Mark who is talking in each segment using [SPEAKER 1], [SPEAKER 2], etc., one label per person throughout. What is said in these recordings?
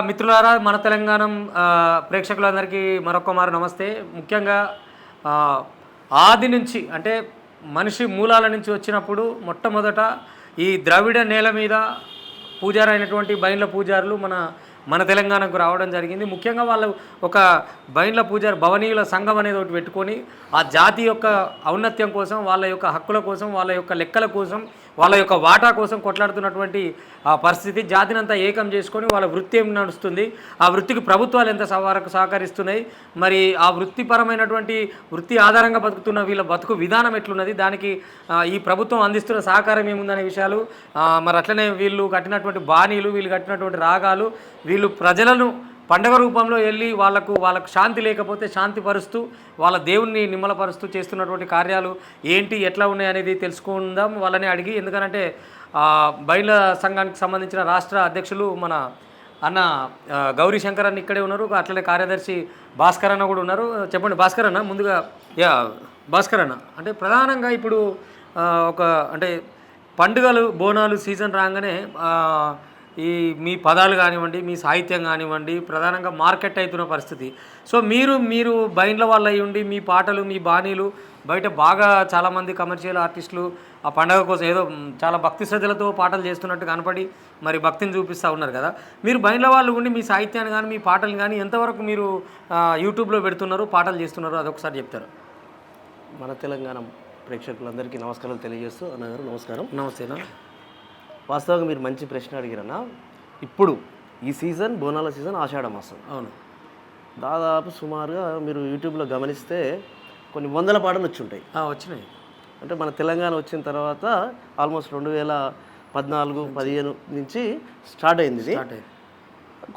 [SPEAKER 1] మిత్రులారా, మన తెలంగాణ ప్రేక్షకులందరికీ మరొకమారు నమస్తే. ముఖ్యంగా ఆది నుంచి అంటే మనిషి మూలాల నుంచి వచ్చినప్పుడు మొట్టమొదట ఈ ద్రవిడ నేల మీద పూజారైనటువంటి బైండ్ల పూజారులు మన తెలంగాణకు రావడం జరిగింది. ముఖ్యంగా వాళ్ళు ఒక బైండ్ల పూజారి భవనీయుల సంఘం అనేది ఒకటి పెట్టుకొని ఆ జాతి యొక్క ఔన్నత్యం కోసం, వాళ్ళ యొక్క హక్కుల కోసం, వాళ్ళ యొక్క లెక్కల కోసం, వాళ్ళ యొక్క వాటా కోసం కొట్లాడుతున్నటువంటి ఆ పరిస్థితి. జాతినంతా ఏకం చేసుకొని వాళ్ళ వృత్తి ఏం నడుస్తుంది, ఆ వృత్తికి ప్రభుత్వాలు ఎంత సహకరిస్తున్నాయి, మరి ఆ వృత్తిపరమైనటువంటి వృత్తి ఆధారంగా బతుకుతున్న వీళ్ళ బతుకు విధానం ఎట్లున్నది, దానికి ఈ ప్రభుత్వం అందిస్తున్న సహకారం ఏముందనే విషయాలు, మరి అట్లనే వీళ్ళు కట్టినటువంటి బాణీలు, వీళ్ళు కట్టినటువంటి రాగాలు, వీళ్ళు ప్రజలను పండగ రూపంలో వెళ్ళి వాళ్ళకు శాంతి లేకపోతే శాంతిపరుస్తూ వాళ్ళ దేవుణ్ణి నిమ్మలపరుస్తూ చేస్తున్నటువంటి కార్యాలు ఏంటి, ఎట్లా ఉన్నాయి అనేది తెలుసుకుందాం వాళ్ళని అడిగి. ఎందుకంటే బైండ్ల సంఘానికి సంబంధించిన రాష్ట్ర అధ్యక్షులు మన అన్న గౌరీ శంకర్ అన్న ఇక్కడే ఉన్నారు, అట్లనే కార్యదర్శి భాస్కర్ అన్న కూడా ఉన్నారు. చెప్పండి భాస్కర్ అన్న. ముందుగా భాస్కర్ అన్న, అంటే ప్రధానంగా ఇప్పుడు అంటే పండుగలు బోనాలు సీజన్ రాగానే ఈ మీ పదాలు కానివ్వండి, మీ సాహిత్యం కానివ్వండి, ప్రధానంగా మార్కెట్ అవుతున్న పరిస్థితి. సో మీరు బైండ్ల వాళ్ళు అయ్యి ఉండి మీ పాటలు, మీ బాణీలు బయట బాగా చాలామంది కమర్షియల్ ఆర్టిస్టులు ఆ పండగ కోసం ఏదో చాలా భక్తి శ్రద్ధలతో పాటలు చేస్తున్నట్టు కనపడి మరి భక్తిని చూపిస్తూ ఉన్నారు కదా. మీరు బైండ్ల వాళ్ళు ఉండి మీ సాహిత్యాన్ని కానీ మీ పాటలు కానీ ఎంతవరకు మీరు యూట్యూబ్లో పెడుతున్నారు, పాటలు చేస్తున్నారు, అదొకసారి చెప్తారు.
[SPEAKER 2] మన తెలంగాణ ప్రేక్షకులందరికీ నమస్కారాలు తెలియజేస్తూ అన్నగారు నమస్కారం.
[SPEAKER 1] నమస్తేనా.
[SPEAKER 2] వాస్తవంగా మీరు మంచి ప్రశ్న అడిగారన్నా. ఇప్పుడు ఈ సీజన్ బోనాల సీజన్ ఆషాఢ మాసం.
[SPEAKER 1] అవును.
[SPEAKER 2] దాదాపు సుమారుగా మీరు యూట్యూబ్లో గమనిస్తే కొన్ని వందల పాటలు వచ్చి
[SPEAKER 1] వచ్చినాయి.
[SPEAKER 2] అంటే మన తెలంగాణ వచ్చిన తర్వాత ఆల్మోస్ట్ 2014-15 నుంచి స్టార్ట్ అయింది ఇది.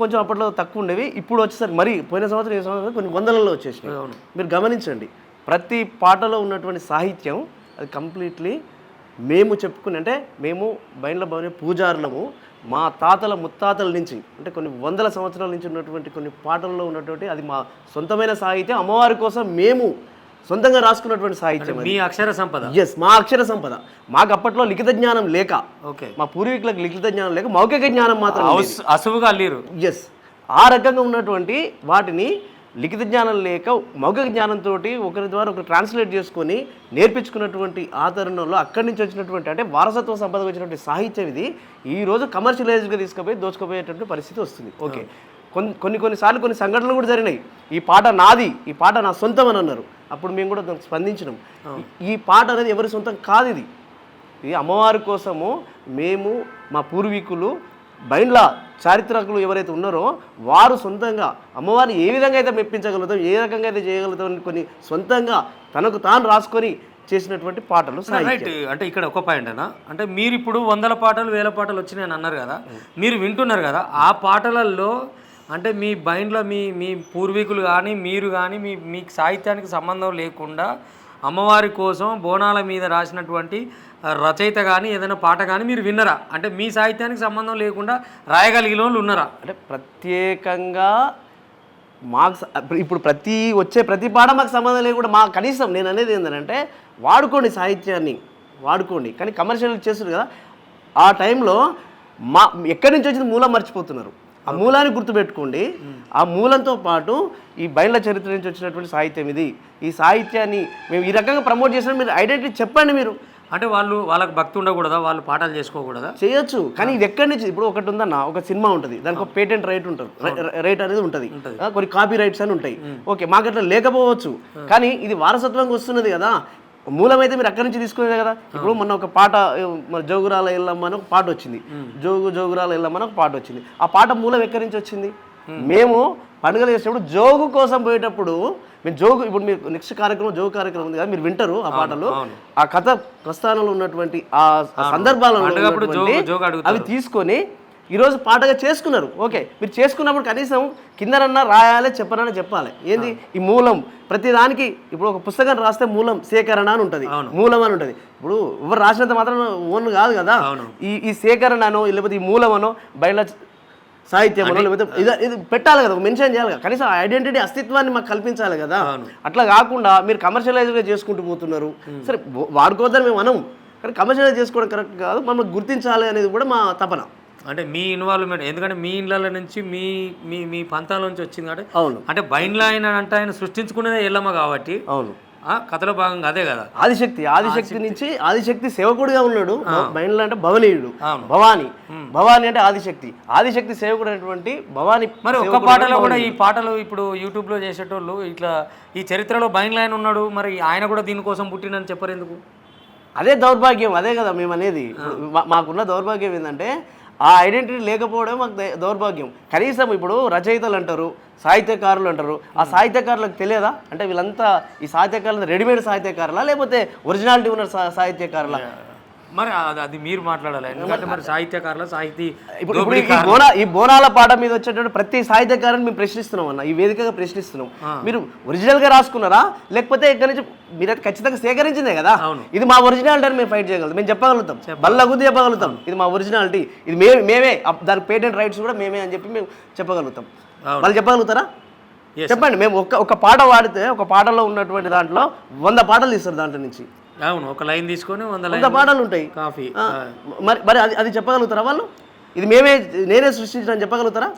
[SPEAKER 2] కొంచెం అప్పట్లో తక్కువ ఉండేవి, ఇప్పుడు వచ్చేసరికి మరి పోయిన సంవత్సరం ఈ సంవత్సరం కొన్ని వందలలో వచ్చేసినాయి.
[SPEAKER 1] అవును.
[SPEAKER 2] మీరు గమనించండి, ప్రతి పాటలో ఉన్నటువంటి సాహిత్యం అది కంప్లీట్లీ మేము చెప్పుకుని, అంటే మేము బైండ్ల భవని పూజారులము, మా తాతల ముత్తాతల నుంచి అంటే కొన్ని వందల సంవత్సరాల నుంచి ఉన్నటువంటి కొన్ని పాటల్లో ఉన్నటువంటి అది మా సొంతమైన సాహిత్యం, అమ్మవారి కోసం మేము సొంతంగా రాసుకున్నటువంటి సాహిత్యం.
[SPEAKER 1] మీ అక్షర సంపద.
[SPEAKER 2] ఎస్, మా అక్షర సంపద. మాకు అప్పట్లో లిఖిత జ్ఞానం లేక,
[SPEAKER 1] ఓకే,
[SPEAKER 2] మా పూర్వీకులకు లిఖిత జ్ఞానం లేక మౌఖిక జ్ఞానం మాత్రం
[SPEAKER 1] అసువుగా అల్లిరు.
[SPEAKER 2] ఎస్, ఆ రకంగా ఉన్నటువంటి వాటిని లిఖిత జ్ఞానం లేక మౌఖిక జ్ఞానంతో ఒకరి ద్వారా ఒకరు ట్రాన్స్లేట్ చేసుకొని నేర్పించుకున్నటువంటి ఆ తరుణంలో అక్కడి నుంచి వచ్చినటువంటి అంటే వారసత్వ సంపదకు వచ్చినటువంటి సాహిత్యం ఇది ఈరోజు కమర్షియలైజ్గా తీసుకుపోయి దోచుకుపోయేటువంటి పరిస్థితి వస్తుంది. ఓకే, కొన్నిసార్లు కొన్ని సంఘటనలు కూడా జరిగినాయి. ఈ పాట నాది, ఈ పాట నా సొంతం అని అన్నారు. అప్పుడు మేము కూడా దానికి స్పందించినాం. ఈ పాట అనేది ఎవరి సొంతం కాదు, ఇది అమ్మవారి కోసము మేము మా పూర్వీకులు బైండ్ల చారిత్రకులు ఎవరైతే ఉన్నారో వారు సొంతంగా అమ్మవారిని ఏ విధంగా అయితే మెప్పించగలుగుతాం, ఏ రకంగా అయితే చేయగలుగుతాం కొన్ని సొంతంగా తనకు తాను రాసుకొని చేసినటువంటి పాటలు.
[SPEAKER 1] రైట్. అంటే ఇక్కడ ఒక పాయింట్ అన్న, అంటే మీరు ఇప్పుడు 100 పాటలు 1000 పాటలు వచ్చినాయని అన్నారు కదా, మీరు వింటున్నారు కదా, ఆ పాటలలో అంటే మీ బైండ్లో మీ పూర్వీకులు కానీ మీరు కానీ మీ సాహిత్యానికి సంబంధం లేకుండా అమ్మవారి కోసం బోనాల మీద రాసినటువంటి రచయిత కానీ ఏదైనా పాట కానీ మీరు విన్నరా? అంటే మీ సాహిత్యానికి సంబంధం లేకుండా రాయగలిగిన వాళ్ళు ఉన్నారా?
[SPEAKER 2] అంటే ప్రత్యేకంగా మాకు ఇప్పుడు వచ్చే ప్రతి పాట మాకు సంబంధం లేకుండా మా కనీసం నేను అనేది ఏంటంటే వాడుకోండి, సాహిత్యాన్ని వాడుకోండి, కానీ కమర్షియల్ చేస్తారు కదా, ఆ టైంలో ఎక్కడి నుంచి వచ్చిన మూలం మర్చిపోతున్నారు. ఆ మూలాన్ని గుర్తుపెట్టుకోండి. ఆ మూలంతో పాటు ఈ బైండ్ల చరిత్ర నుంచి వచ్చినటువంటి సాహిత్యం ఇది. ఈ సాహిత్యాన్ని మేము ఈ రకంగా ప్రమోట్ చేసినా మీరు ఐడెంటిటీ చెప్పండి. మీరు
[SPEAKER 1] అంటే వాళ్ళకి భక్తి ఉండకూడదా? వాళ్ళు పాటలు చేసుకోకూడదా?
[SPEAKER 2] చేయొచ్చు, కానీ ఇది ఎక్కడి నుంచి? ఇప్పుడు ఒకటి ఉందన్న, ఒక సినిమా ఉంటుంది, దానికి ఒక పేటెంట్ రైట్ ఉంటుంది, రైట్ అనేది ఉంటుంది, కొన్ని కాపీ రైట్స్ అని ఉంటాయి. ఓకే, మాకు అట్లా లేకపోవచ్చు, కానీ ఇది వారసత్వంగా వస్తున్నది కదా, మూలమైతే మీరు అక్కడి నుంచి తీసుకునేదే కదా. ఇప్పుడు మొన్న ఒక పాట జోగురాల ఎల్లమ్మ అని ఒక పాట వచ్చింది, జోగురాల ఎల్లమ్మ అని ఒక పాట వచ్చింది. ఆ పాట మూలం ఎక్కడి నుంచి వచ్చింది? మేము పండుగలు చేసేటప్పుడు జోగు కోసం పోయేటప్పుడు మేము జోగు, ఇప్పుడు మీరు నెక్స్ట్ కార్యక్రమం జోగు కార్యక్రమం ఉంది కదా, మీరు వింటారు ఆ పాటలు, ఆ కథ ప్రస్థానంలో ఉన్నటువంటి ఆ సందర్భాలలో అవి తీసుకొని ఈరోజు పాటగా చేసుకున్నారు. ఓకే, మీరు చేసుకున్నప్పుడు కనీసం కిందనన్నా రాయాలి, చెప్పాలి. ఏంది ఈ మూలం? ప్రతిదానికి ఇప్పుడు ఒక పుస్తకం రాస్తే మూలం సేకరణ అని ఉంటుంది, మూలం అని ఉంటుంది. ఇప్పుడు ఎవరు రాసినంత మాత్రం ఓన్ కాదు కదా. ఈ సేకరణ అనో లేకపోతే ఈ మూలం అనో బయట సాహిత్యం అనో లేకపోతే ఇది పెట్టాలి కదా, మెన్షన్ చేయాలి కదా, కనీసం ఐడెంటిటీ అస్తిత్వాన్ని మాకు కల్పించాలి కదా. అట్లా కాకుండా మీరు కమర్షియలైజ్గా చేసుకుంటూ పోతున్నారు. సరే, వాడుకోవద్దని మేము అనం, కానీ కమర్షియలైజ్ చేసుకోవడం కరెక్ట్ కాదు, మమ్మల్ని గుర్తించాలి అనేది కూడా మా తపన.
[SPEAKER 1] అంటే మీ ఇన్వాల్వ్మెంట్, ఎందుకంటే మీ ఇళ్ళ నుంచి మీ మీ మీ పంతాల నుంచి వచ్చింది కాబట్టి.
[SPEAKER 2] అవును.
[SPEAKER 1] అంటే బైండ్లో ఆయన సృష్టించుకునేదే ఎల్లమ్మ కాబట్టి
[SPEAKER 2] అవును.
[SPEAKER 1] కథలో భాగంగా అదే కదా.
[SPEAKER 2] ఆదిశక్తి నుంచి ఆదిశక్తి సేవకుడిగా ఉన్నాడు. మైండ్లో అంటే భవనీయుడు, భవాని అంటే ఆదిశక్తి సేవకుడు అనేటువంటి భవాని.
[SPEAKER 1] మరి ఒక్క పాటలో కూడా ఈ పాటలు ఇప్పుడు యూట్యూబ్లో చేసేటోళ్ళు ఇట్లా ఈ చరిత్రలో బైండ్లో ఆయన ఉన్నాడు, మరి ఆయన కూడా దీనికోసం పుట్టినని చెప్పరు ఎందుకు?
[SPEAKER 2] అదే దౌర్భాగ్యం, అదే కదా మేము అనేది. మాకున్న దౌర్భాగ్యం ఏంటంటే ఆ ఐడెంటిటీ లేకపోవడం మాకు దౌర్భాగ్యం. కనీసం ఇప్పుడు రచయితలు అంటారు, సాహిత్యకారులు అంటారు. ఆ సాహిత్యకారులకు తెలియదా? అంటే వీళ్ళంతా ఈ సాహిత్యకారులు రెడీమేడ్ సాహిత్యకారులా లేకపోతే ఒరిజినాలిటీ ఉన్న సాహిత్యకారులా?
[SPEAKER 1] మరి అది మీరు మాట్లాడాలి. ఎందుకంటే మరి సాహిత్యకారుల సాహితీ
[SPEAKER 2] ఇప్పుడు ఈ బోనాల పాట మీద వచ్చేటప్పుడు ప్రతి సాహిత్యకారుని మేము ప్రశ్నిస్తున్నాం అన్న, ఈ వేదికగా ప్రశ్నిస్తున్నాం. మీరు ఒరిజినల్ గా రాసుకున్నారా లేకపోతే ఇక్కడ నుంచి మీరైతే ఖచ్చితంగా సేకరించిందే కదా. ఇది మా ఒరిజినాలిటీ అని మేము ఫైట్ చేయగలుగుతాం, మేము చెప్పగలుగుతాం, బల్ల గుద్ది చెప్పగలుగుతాం. ఇది మా ఒరిజినాలిటీ, ఇది మేమే, దానికి పేటెంట్ రైట్స్ కూడా మేమే అని చెప్పి మేము చెప్పగలుగుతాం. వాళ్ళు చెప్పగలుగుతారా? చెప్పండి. మేము ఒక పాట పాడితే ఒక పాటలో ఉన్నటువంటి దాంట్లో 100 పాటలు తీస్తారు దాంట్లో నుంచి.
[SPEAKER 1] అవును, ఒక లైన్ తీసుకొని
[SPEAKER 2] 100 పాటలు ఉంటాయి.
[SPEAKER 1] కాఫీ
[SPEAKER 2] మరి అది చెప్పగలుగుతారా వాళ్ళు? ఇది నేనే సృష్టించిన చెప్పగలుగుతారా?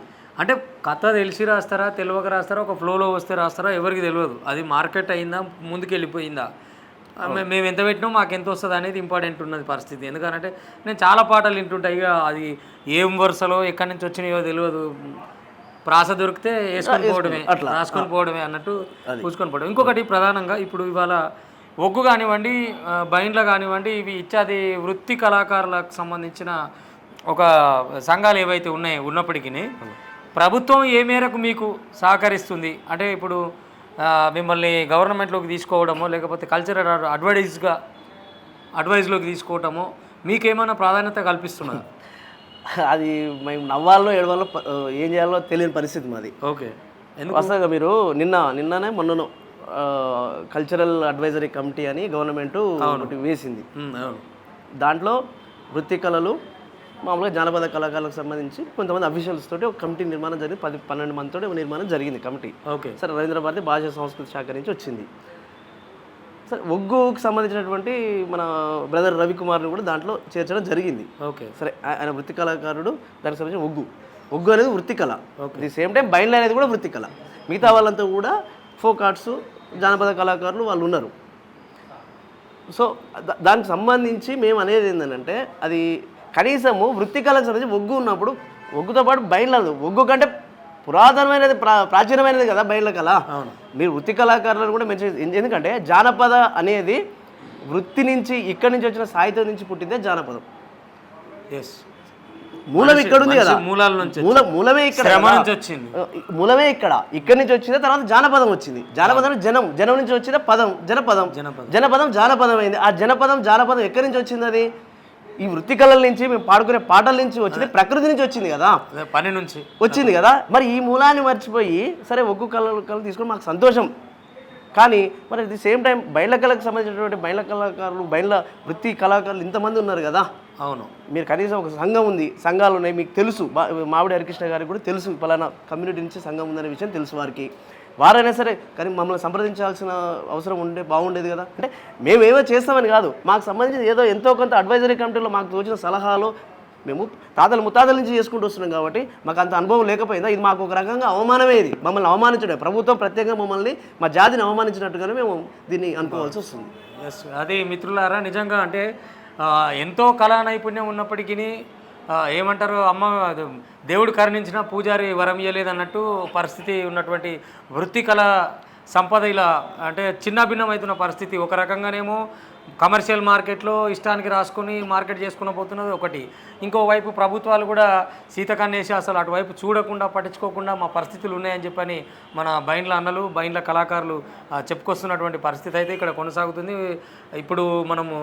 [SPEAKER 1] అంటే కథ తెలిసి రాస్తారా, తెలియక రాస్తారా, ఒక ఫ్లోలో వస్తే రాస్తారా, ఎవరికి తెలియదు. అది మార్కెట్ అయిందా, ముందుకు వెళ్ళిపోయిందా, మేము ఎంత పెట్టినా మాకు ఎంత వస్తుంది అనేది ఇంపార్టెంట్ ఉన్నది పరిస్థితి. ఎందుకంటే నేను చాలా పాటలు వింటుంటాయి, ఇక అది ఏం వరుసలో ఎక్కడి నుంచి వచ్చినాయో తెలియదు, ప్రాస దొరికితే వేసుకొని పోవడమే, రాసుకొని పోవడమే అన్నట్టు పూసుకొని పోవడం. ఇంకొకటి ప్రధానంగా ఇప్పుడు ఇవాళ ఒగ్గు కానివ్వండి, బైండ్ల కానివ్వండి, ఇవి ఇత్యాది వృత్తి కళాకారులకు సంబంధించిన ఒక సంఘాలు ఏవైతే ఉన్నప్పటికీ ప్రభుత్వం ఏ మేరకు మీకు సహకరిస్తుంది? అంటే ఇప్పుడు మిమ్మల్ని గవర్నమెంట్లోకి తీసుకోవడమో లేకపోతే కల్చరల్ అడ్వైజ్లోకి తీసుకోవటమో మీకేమైనా ప్రాధాన్యత కల్పిస్తున్నారు?
[SPEAKER 2] అది మేము నవ్వాలో ఏడవాలో ఏం చేయాలో తెలియని పరిస్థితి మాది.
[SPEAKER 1] ఓకే.
[SPEAKER 2] వాస్తవంగా మీరు నిన్ననే మొన్ననో కల్చరల్ అడ్వైజరీ కమిటీ అని గవర్నమెంట్ వేసింది. దాంట్లో వృత్తి కళలు, మామూలుగా జానపద కళాకారులకు సంబంధించి కొంతమంది అఫీషియల్స్ తోటి ఒక కమిటీ నిర్మాణం జరిగింది. 10-12 మందితో నిర్మాణం జరిగింది కమిటీ.
[SPEAKER 1] ఓకే.
[SPEAKER 2] సరే, రవీంద్ర భారతి భాషా సంస్కృతి శాఖ నుంచి వచ్చింది. సరే, ఒగ్గుకు సంబంధించినటువంటి మన బ్రదర్ రవికుమార్ని కూడా దాంట్లో చేర్చడం జరిగింది.
[SPEAKER 1] ఓకే.
[SPEAKER 2] సరే, ఆయన వృత్తి కళాకారుడు. దానికి సంబంధించి ఒగ్గు అనేది వృత్తి కళ. ది సేమ్ టైం బైండ్ల అనేది కూడా వృత్తి కళ. మిగతా వాళ్ళంతా కూడా ఫోక్ ఆర్ట్స్, జానపద కళాకారులు వాళ్ళు ఉన్నారు. సో దానికి సంబంధించి మేము అనేది ఏంటంటే అది కనీసము వృత్తి కళకు సంబంధించి ఒగ్గు ఉన్నప్పుడు ఒగ్గుతో పాటు బైండ్ల, ఒగ్గు కంటే పురాతనమైనది ప్రాచీనమైనది కదా బైండ్ల కళ. మీరు వృత్తి కళాకారులను కూడా మెన్షన్, ఎందుకంటే జానపద అనేది వృత్తి నుంచి, ఇక్కడి నుంచి వచ్చిన సాహిత్యం నుంచి పుట్టిందే జానపదం. మూలం ఇక్కడ ఉంది కదా, మూలమే ఇక్కడ, మూలమే ఇక్కడి నుంచి వచ్చింది. తర్వాత జానపదం వచ్చింది. జానపదం జనం నుంచి వచ్చిన పదం జనపదం జానపదం అయింది. ఆ జానపదం ఎక్కడి నుంచి వచ్చింది? అది ఈ వృత్తి కళల నుంచి, మేము పాడుకునే పాటల నుంచి వచ్చింది, ప్రకృతి నుంచి వచ్చింది కదా,
[SPEAKER 1] పని నుంచి
[SPEAKER 2] వచ్చింది కదా. మరి ఈ మూలాన్ని మర్చిపోయి సరే ఒగ్గు కళలు తీసుకొని మాకు సంతోషం, కానీ మరి at the same time Baindla కళకు సంబంధించినటువంటి బైండ్ల కళాకారులు, బైండ్ల వృత్తి కళాకారులు ఇంతమంది ఉన్నారు కదా.
[SPEAKER 1] అవును.
[SPEAKER 2] మీరు కనీసం ఒక సంఘం ఉంది, సంఘాలు ఉన్నాయి, మీకు తెలుసు. మామిడి హరికృష్ణ గారికి కూడా తెలుసు పలానా కమ్యూనిటీ నుంచి సంఘం ఉందనే విషయం తెలుసు వారికి. వారైనా సరే కానీ మమ్మల్ని సంప్రదించాల్సిన అవసరం బాగుండేది కదా. అంటే మేమేమో చేస్తామని కాదు, మాకు సంబంధించి ఏదో ఎంతో కొంత అడ్వైజరీ కమిటీలో మాకు తోచిన సలహాలు మేము ముత్తాతల నుంచి చేసుకుంటూ వస్తున్నాం కాబట్టి మాకు అంత అనుభవం లేకపోయిందా? ఇది మాకు ఒక రకంగా అవమానమే. ఇది మమ్మల్ని అవమానించడే, ప్రభుత్వం ప్రత్యేకంగా మమ్మల్ని, మా జాతిని అవమానించినట్టుగానే మేము దీన్ని అనుకోవాల్సి వస్తుంది.
[SPEAKER 1] అదే మిత్రులారా, నిజంగా అంటే ఎంతో కళా నైపుణ్యం ఉన్నప్పటికీ ఏమంటారు, అమ్మ దేవుడు కరుణించిన పూజారి వరం ఇయ్యలేదు అన్నట్టు పరిస్థితి ఉన్నటువంటి వృత్తి కళ సంపద ఇలా అంటే చిన్న భిన్నమవుతున్న పరిస్థితి. ఒక రకంగానేమో కమర్షియల్ మార్కెట్లో ఇష్టానికి రాసుకొని మార్కెట్ చేసుకుని పోతున్నది ఒకటి, ఇంకోవైపు ప్రభుత్వాలు కూడా సీతకన్నేసి అసలు అటువైపు చూడకుండా పట్టించుకోకుండా మా పరిస్థితులు ఉన్నాయని చెప్పని మన బైండ్ల అన్నలు, బైండ్ల కళాకారులు చెప్పుకొస్తున్నటువంటి పరిస్థితి అయితే ఇక్కడ కొనసాగుతుంది. ఇప్పుడు మనము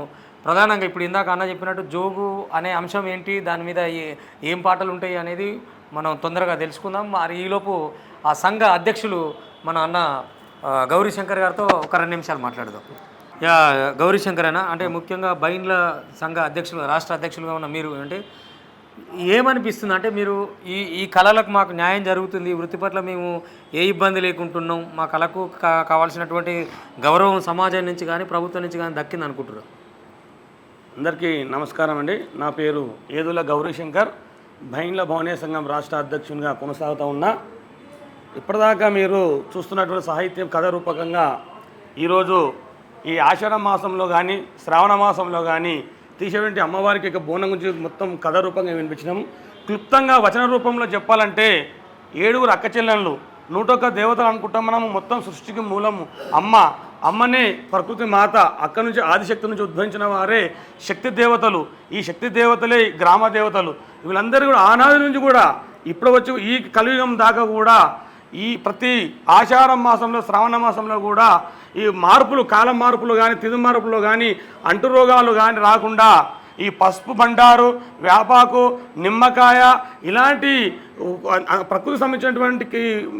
[SPEAKER 1] ప్రధానంగా ఇప్పుడు ఇందాక అన్న చెప్పినట్టు జోగు అనే అంశం ఏంటి, దాని మీద ఏం పాటలు ఉంటాయి అనేది మనం తొందరగా తెలుసుకుందాం. మరి ఈలోపు ఆ సంఘ అధ్యక్షులు మన అన్న గౌరీశంకర్ గారితో ఒక 2 నిమిషాలు మాట్లాడదాం. గౌరీశంకర్ అన్న, అంటే ముఖ్యంగా బైండ్ల సంఘ అధ్యక్షులు, రాష్ట్ర అధ్యక్షులుగా ఉన్న మీరు అంటే ఏమనిపిస్తుంది? అంటే మీరు ఈ కళలకు మాకు న్యాయం జరుగుతుంది, వృత్తి పట్ల మేము ఏ ఇబ్బంది లేకుంటున్నాం, మా కళకు కావాల్సినటువంటి గౌరవం సమాజం నుంచి కానీ ప్రభుత్వం నుంచి కానీ దక్కింది అనుకుంటున్నారు?
[SPEAKER 3] అందరికీ నమస్కారం అండి. నా పేరు ఏదుల గౌరీశంకర్. భైండ్ల భవనీయ సంఘం రాష్ట్ర అధ్యక్షునిగా కొనసాగుతూ ఉన్నా. ఇప్పటిదాకా మీరు చూస్తున్నటువంటి సాహిత్యం కథ రూపకంగా ఈరోజు ఈ ఆషాఢ మాసంలో కానీ శ్రావణ మాసంలో కానీ తీసేటువంటి అమ్మవారికి ఇక బోనం గురించి మొత్తం కథ రూపంగా వినిపించినాం. క్లుప్తంగా వచన రూపంలో చెప్పాలంటే 7 అక్క చెల్లెళ్ళు 101 దేవతలు అనుకుంటాం మనము. మొత్తం సృష్టికి మూలము అమ్మనే ప్రకృతి మాత. అక్కడి నుంచి ఆదిశక్తి నుంచి ఉద్భవించిన వారే శక్తి దేవతలు. ఈ శక్తి దేవతలే గ్రామ దేవతలు. వీళ్ళందరూ కూడా ఆనాది నుంచి కూడా ఇప్పుడు వచ్చి ఈ కలియుగం దాకా కూడా ఈ ప్రతి ఆషాఢ మాసంలో శ్రావణ మాసంలో కూడా ఈ మార్పులు కాలం మార్పులు కానీ తిథి మార్పులు కానీ అంటు రోగాలు కానీ రాకుండా ఈ పసుపు బండారు వేపాకు నిమ్మకాయ ఇలాంటి ప్రకృతికి సంబంధించినటువంటి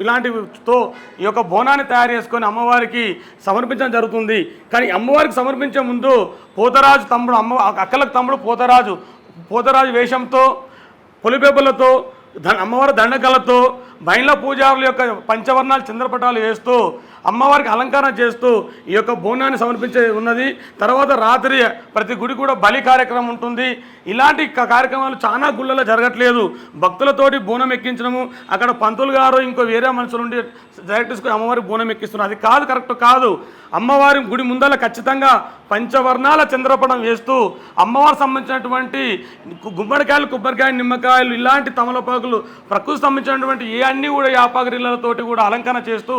[SPEAKER 3] ఇలాంటితో ఈ యొక్క బోనాన్ని తయారు చేసుకొని అమ్మవారికి సమర్పించడం జరుగుతుంది. కానీ అమ్మవారికి సమర్పించే ముందు పోతరాజు తమ్ముడు అక్కలకు తమ్ముడు పోతరాజు వేషంతో పొలిపేపలతో అమ్మవారి దండకలతో బైండ్ల పూజారుల యొక్క పంచవర్ణాలు చంద్రపటాలు వేస్తూ అమ్మవారికి అలంకరణ చేస్తూ ఈ యొక్క బోనాన్ని సమర్పించే ఉన్నది. తర్వాత రాత్రి ప్రతి గుడి కూడా బలి కార్యక్రమం ఉంటుంది. ఇలాంటి కార్యక్రమాలు చాలా గుళ్ళలో జరగట్లేదు. భక్తులతోటి బోనం ఎక్కించడము, అక్కడ పంతులు గారు ఇంకో వేరే మనుషులు ఉండి డైరెక్ట్ తీసుకొని అమ్మవారికి బోనం ఎక్కిస్తున్నారు. అది కాదు, కరెక్ట్ కాదు. అమ్మవారి గుడి ముందర ఖచ్చితంగా పంచవర్ణాల చంద్రపటం వేస్తూ అమ్మవారికి సంబంధించినటువంటి గుమ్మడికాయలు కొబ్బరికాయ నిమ్మకాయలు ఇలాంటి తమలపాకులు ప్రకృతికి సంబంధించినటువంటి ఏ అన్నీ కూడా యాపాగిరిలతోటి కూడా అలంకరణ చేస్తూ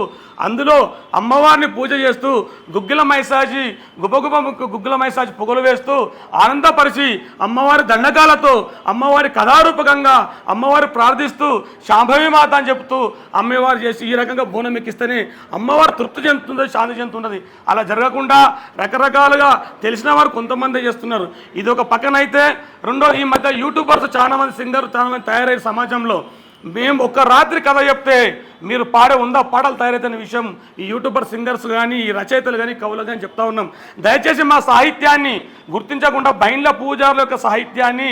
[SPEAKER 3] అందులో అమ్మవారిని పూజ చేస్తూ గుగ్గిల మైసాజి గుగ్గిల మైసాజి పొగలు వేస్తూ ఆనందపరిచి అమ్మవారి దండకాలతో అమ్మవారి కథారూపకంగా అమ్మవారి ప్రార్థిస్తూ శాంభవి మాత అని చెప్తూ అమ్మవారు చేసి ఈ రకంగా బోనం ఎక్కిస్తేనే అమ్మవారు తృప్తి చెందుతుంది, శాంతి చెందుతున్నది. అలా జరగకుండా రకరకాలుగా తెలిసిన వారు కొంతమంది చేస్తున్నారు. ఇది ఒక పక్కనైతే రెండో ఈ మధ్య యూట్యూబర్స్ చాలా మంది సింగర్ చాలా మంది తయారయ్యే సమాజంలో మేము ఒక రాత్రి కథ చెప్తే మీరు పాడే 100 పాటలు తయారైతున్న విషయం ఈ యూట్యూబర్ సింగర్స్ కానీ ఈ రచయితలు కానీ కవులు కానీ చెప్తా ఉన్నాం. దయచేసి మా సాహిత్యాన్ని గుర్తించకుండా బైండ్ల పూజారుల యొక్క సాహిత్యాన్ని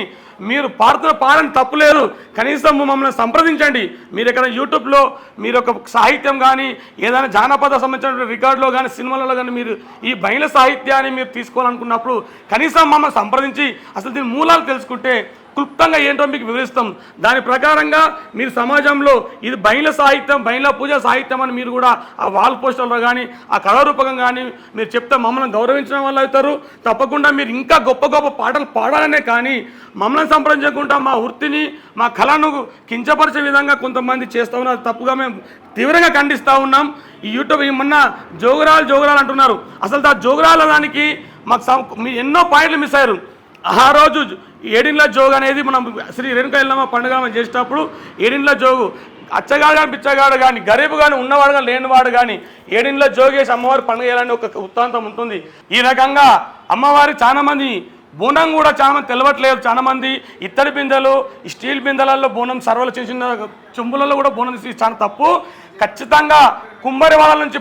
[SPEAKER 3] మీరు పాడని తప్పులేదు. కనీసం మమ్మల్ని సంప్రదించండి. మీరు ఎక్కడ యూట్యూబ్లో మీరు ఒక సాహిత్యం కానీ ఏదైనా జానపద సంబంధించిన రికార్డులో కానీ సినిమాలలో కానీ మీరు ఈ బైండ్ల సాహిత్యాన్ని మీరు తీసుకోవాలనుకున్నప్పుడు కనీసం మమ్మల్ని సంప్రదించి అసలు దీని మూలాలు తెలుసుకుంటే క్లుప్తంగా ఏంటో మీకు వివరిస్తాం. దాని ప్రకారంగా మీరు సమాజంలో ఇది బైండ్ల సాహిత్యం బైండ్ల పూజ సాహిత్యం అని మీరు కూడా ఆ వాల్ పోస్టర్లో కానీ ఆ కళారూపకం కానీ మీరు చెప్తే మమ్మల్ని గౌరవించడం వల్ల అవుతారు. తప్పకుండా మీరు ఇంకా గొప్ప గొప్ప పాటలు పాడాలనే కానీ మమ్మల్ని సంప్రదించకుండా మా వృత్తిని మా కళను కించపరిచే విధంగా కొంతమంది చేస్తూ ఉన్నారు. తప్పుగా మేము తీవ్రంగా ఖండిస్తూ ఉన్నాం. ఈ యూట్యూబ్ మొన్న జోగురాలు అంటున్నారు. అసలు ఆ జోగురాల దానికి మాకు ఎన్నో పాయింట్లు మిస్ అయ్యారు. ఆ రోజు 7 జోగు అనేది మనం శ్రీ రేణుకా ఎల్లమ్మ పండుగ మనం చేసేటప్పుడు 7 జోగు అచ్చగాడు కానీ పిచ్చగాడు కానీ గరీబు కానీ ఉన్నవాడు కానీ లేనివాడు కానీ 7 జోగేసి అమ్మవారి పండుగ చేయాలని ఒక వృత్తాంతం ఉంటుంది. ఈ రకంగా అమ్మవారి చాలామంది బోనం కూడా చాలామంది తెలవట్లేదు. చాలామంది ఇత్తడి బిందెలు స్టీల్ బిందెలలో బోనం సర్వలు చిన్న చిన్న చెంబులలో కూడా బోనం తీసి చాలా తప్పు. ఖచ్చితంగా కుమ్మరి వాళ్ళ నుంచి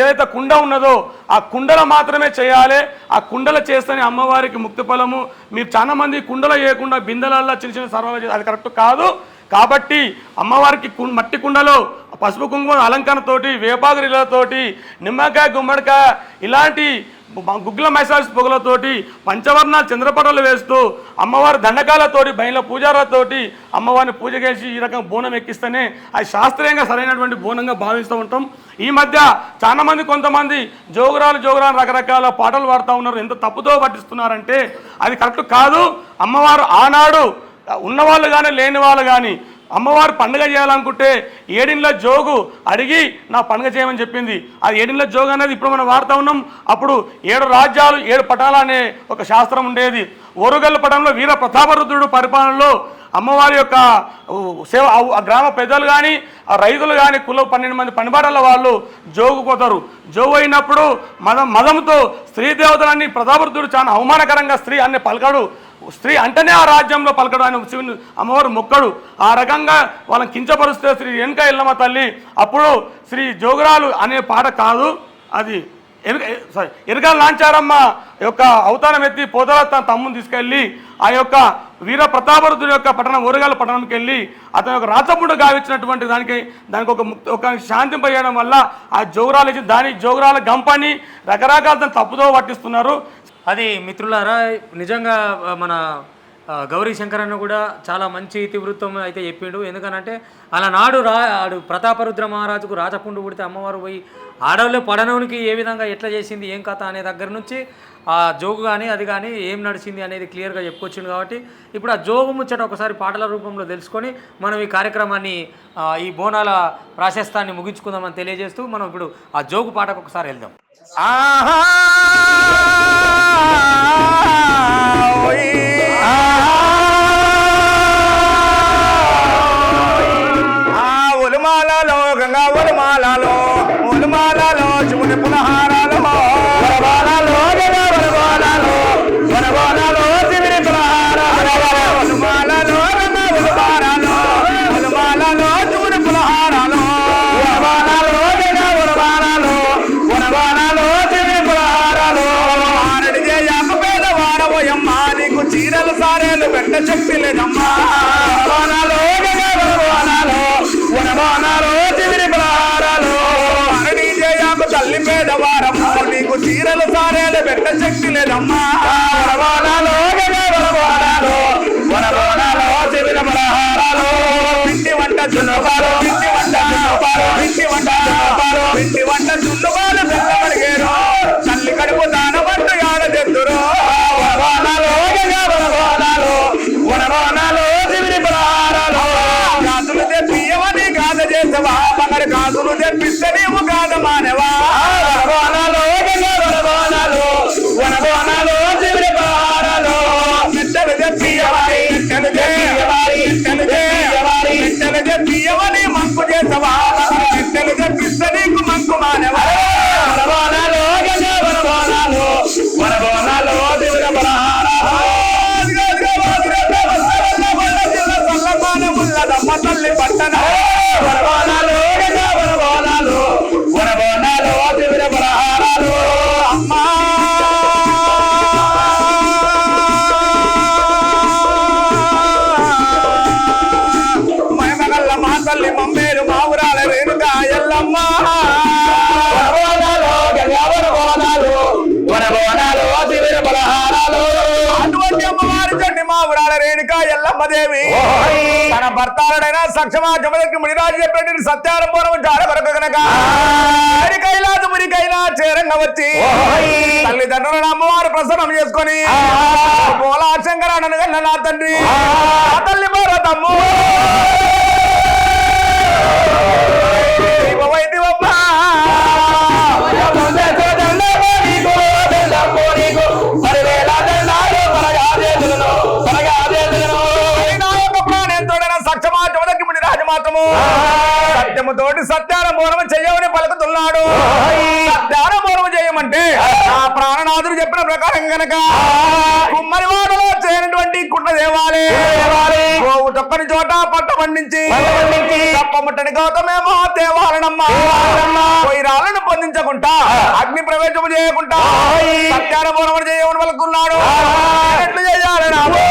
[SPEAKER 3] ఏదైతే కుండ ఉన్నదో ఆ కుండలు మాత్రమే చేయాలి. ఆ కుండలు చేస్తేనే అమ్మవారికి ముక్తి ఫలము. మీరు చాలా మంది కుండలు చేయకుండా బిందెలలో చిన్న చిన్న సర్వాలు అది కరెక్ట్ కాదు. కాబట్టి అమ్మవారికి మట్టి కుండలో పసుపు కుంకుమ అలంకరణతోటి వేపాగిరిలతోటి నిమ్మకాయ గుమ్మడికాయ ఇలాంటి గుగ్గిల మైసాజ్ పొగలతోటి పంచవర్ణ చంద్రపటాలు వేస్తూ అమ్మవారి దండకాలతోటి బైండ్ల పూజారులతోటి అమ్మవారిని పూజ చేసి ఈ రకంగా బోనం ఎక్కిస్తేనే అది శాస్త్రీయంగా సరైనటువంటి బోనంగా భావిస్తూ ఉంటాం. ఈ మధ్య చాలామంది కొంతమంది జోగురాలు రకరకాల పాటలు పాడుతూ ఉన్నారు. ఎంత తప్పుతో పట్టిస్తున్నారంటే అది కరెక్ట్ కాదు. అమ్మవారు ఆనాడు ఉన్నవాళ్ళు కానీ లేని వాళ్ళు కానీ అమ్మవారు పండుగ చేయాలనుకుంటే 7 జోగు అడిగి నా పండుగ చేయమని చెప్పింది. అది 7 జోగు అనేది ఇప్పుడు మనం వాడుతూ ఉన్నాం. అప్పుడు 7 రాజ్యాలు 7 పటాలు అనే ఒక శాస్త్రం ఉండేది. ఓరుగల్లు పటంలో వీర ప్రతాపరుద్రుడు పరిపాలనలో అమ్మవారి యొక్క సేవ గ్రామ పెద్దలు కానీ రైతులు కానీ 12 మంది పనిబాటల వాళ్ళు జోగు పోతారు. జోగు అయినప్పుడు మదంతో స్త్రీ దేవతలన్నీ ప్రతాపరుద్రుడు చాలా అవమానకరంగా స్త్రీ అనే పలకడు. స్త్రీ అంటేనే ఆ రాజ్యంలో పలకడు. ఆయన శివుని అమ్మవారు మొక్కడు. ఆ రకంగా వాళ్ళని కించపరుస్తే శ్రీ రేణుకా ఎల్లమ్మ తల్లి అప్పుడు శ్రీ జోగురాలు అనే పాట కాదు, అది ఎరగాల లాంచారమ్మ యొక్క అవతారం ఎత్తి పోతల తన తమ్ముని తీసుకెళ్ళి ఆ యొక్క వీర ప్రతాపరుద్రుడి యొక్క పట్టణం ఓరుగాల పట్టణంకి వెళ్ళి అతని యొక్క రాచపుండు గావించినటువంటి దానికి ఒక శాంతింపజేయడం వల్ల ఆ జోగురాలు ఇచ్చి దాని జోగురాల గంపని రకరకాల తప్పుదో పట్టిస్తున్నారు.
[SPEAKER 1] అది మిత్రులారా నిజంగా మన గౌరీ శంకర్ అన్న కూడా చాలా మంచి ఇతివృత్తం అయితే చెప్పిండు. ఎందుకనంటే అలనాడు ఆడు ప్రతాపరుద్ర మహారాజుకు రాచపుండు పుడితే అమ్మవారు పోయి ఆడవుల్లో పడనవునికి ఏ విధంగా ఎట్లా చేసింది ఏం కథ అనే దగ్గర నుంచి ఆ జోగు కానీ అది కానీ ఏం నడిచింది అనేది క్లియర్గా చెప్పుకొచ్చింది. కాబట్టి ఇప్పుడు ఆ జోగు ముచ్చట ఒకసారి పాటల రూపంలో తెలుసుకొని మనం ఈ కార్యక్రమాన్ని ఈ బోనాల ప్రాశస్తాన్ని ముగించుకుందామని తెలియజేస్తూ మనం ఇప్పుడు ఆ జోగు పాటకు ఒకసారి వెళ్దాం.
[SPEAKER 3] ఒలుమాలలో గంగా ఒలుమాలలో ఒలుమాలలో శివుని పునహారాలో చీరలు సారేలు పెట్ట చెప్పి లేదమ్మా తల్లి పేదవారమ్మా నీకు చీరలు సారేలు పెట్ట శక్తి లేదమ్మా పిండి వంట చున్నపాలు పిండి వంట చున్నపాలు పిండి వంట చున్నపాలు పిండి వంట చున్నుపాలు బెల్లమడిగేరు తల్లి కడుపు దానవంట ఆడదెద్దురు గాజులు తెప్పియవని గాథ చేసవా మగరి గాజులు తెప్పిస్తే నీవు గాథ మానవా మెట్టలు తెప్పియవని మంకు చేసవా మెట్టలు తెప్పిస్తే నీకు మంకు మానవా తల్లి పట్టణ అమ్మా మహిమగల్ల మా తల్లి మమ్మేరు మా ఊరాల రేణుకా ఎల్లమ్మ అటువంటి అమ్మవారి చండి మా ఊరాల రేణుకా ఎల్లమ్మ దేవి తన భర్తాలైనా సక్షమాజములకి మునిరాజు చెప్పేటి సత్యారంభం చాలా వరకు కనుక కైలాసు మునికైనా చేరంగా వచ్చి తల్లిదండ్రులను అమ్మవారు ప్రసన్నం చేసుకొని పోలా శంకరానను కన్నా నా తండ్రి తల్లి భారతమ్ము సత్యముతోటి సత్యారంభం చెయ్యమని పలుకుతున్నాడు. సత్యారంభం చేయమంటే ఆ ప్రాణనాథుడు చెప్పిన ప్రకారం గనక కుమ్మరివాడలో చేరినటువంటి కుండ దేవాలి గోవు తొక్కని చోట పట్ట పండించి తప్పముట్టని గౌతమేమో దేవాలనమ్మా వైరాలను పొందించకుండా అగ్ని ప్రవేశము చేయకుండా సత్యారంభం చేయమని పలుకున్నాడు. ఎట్లు చేయాలి రాము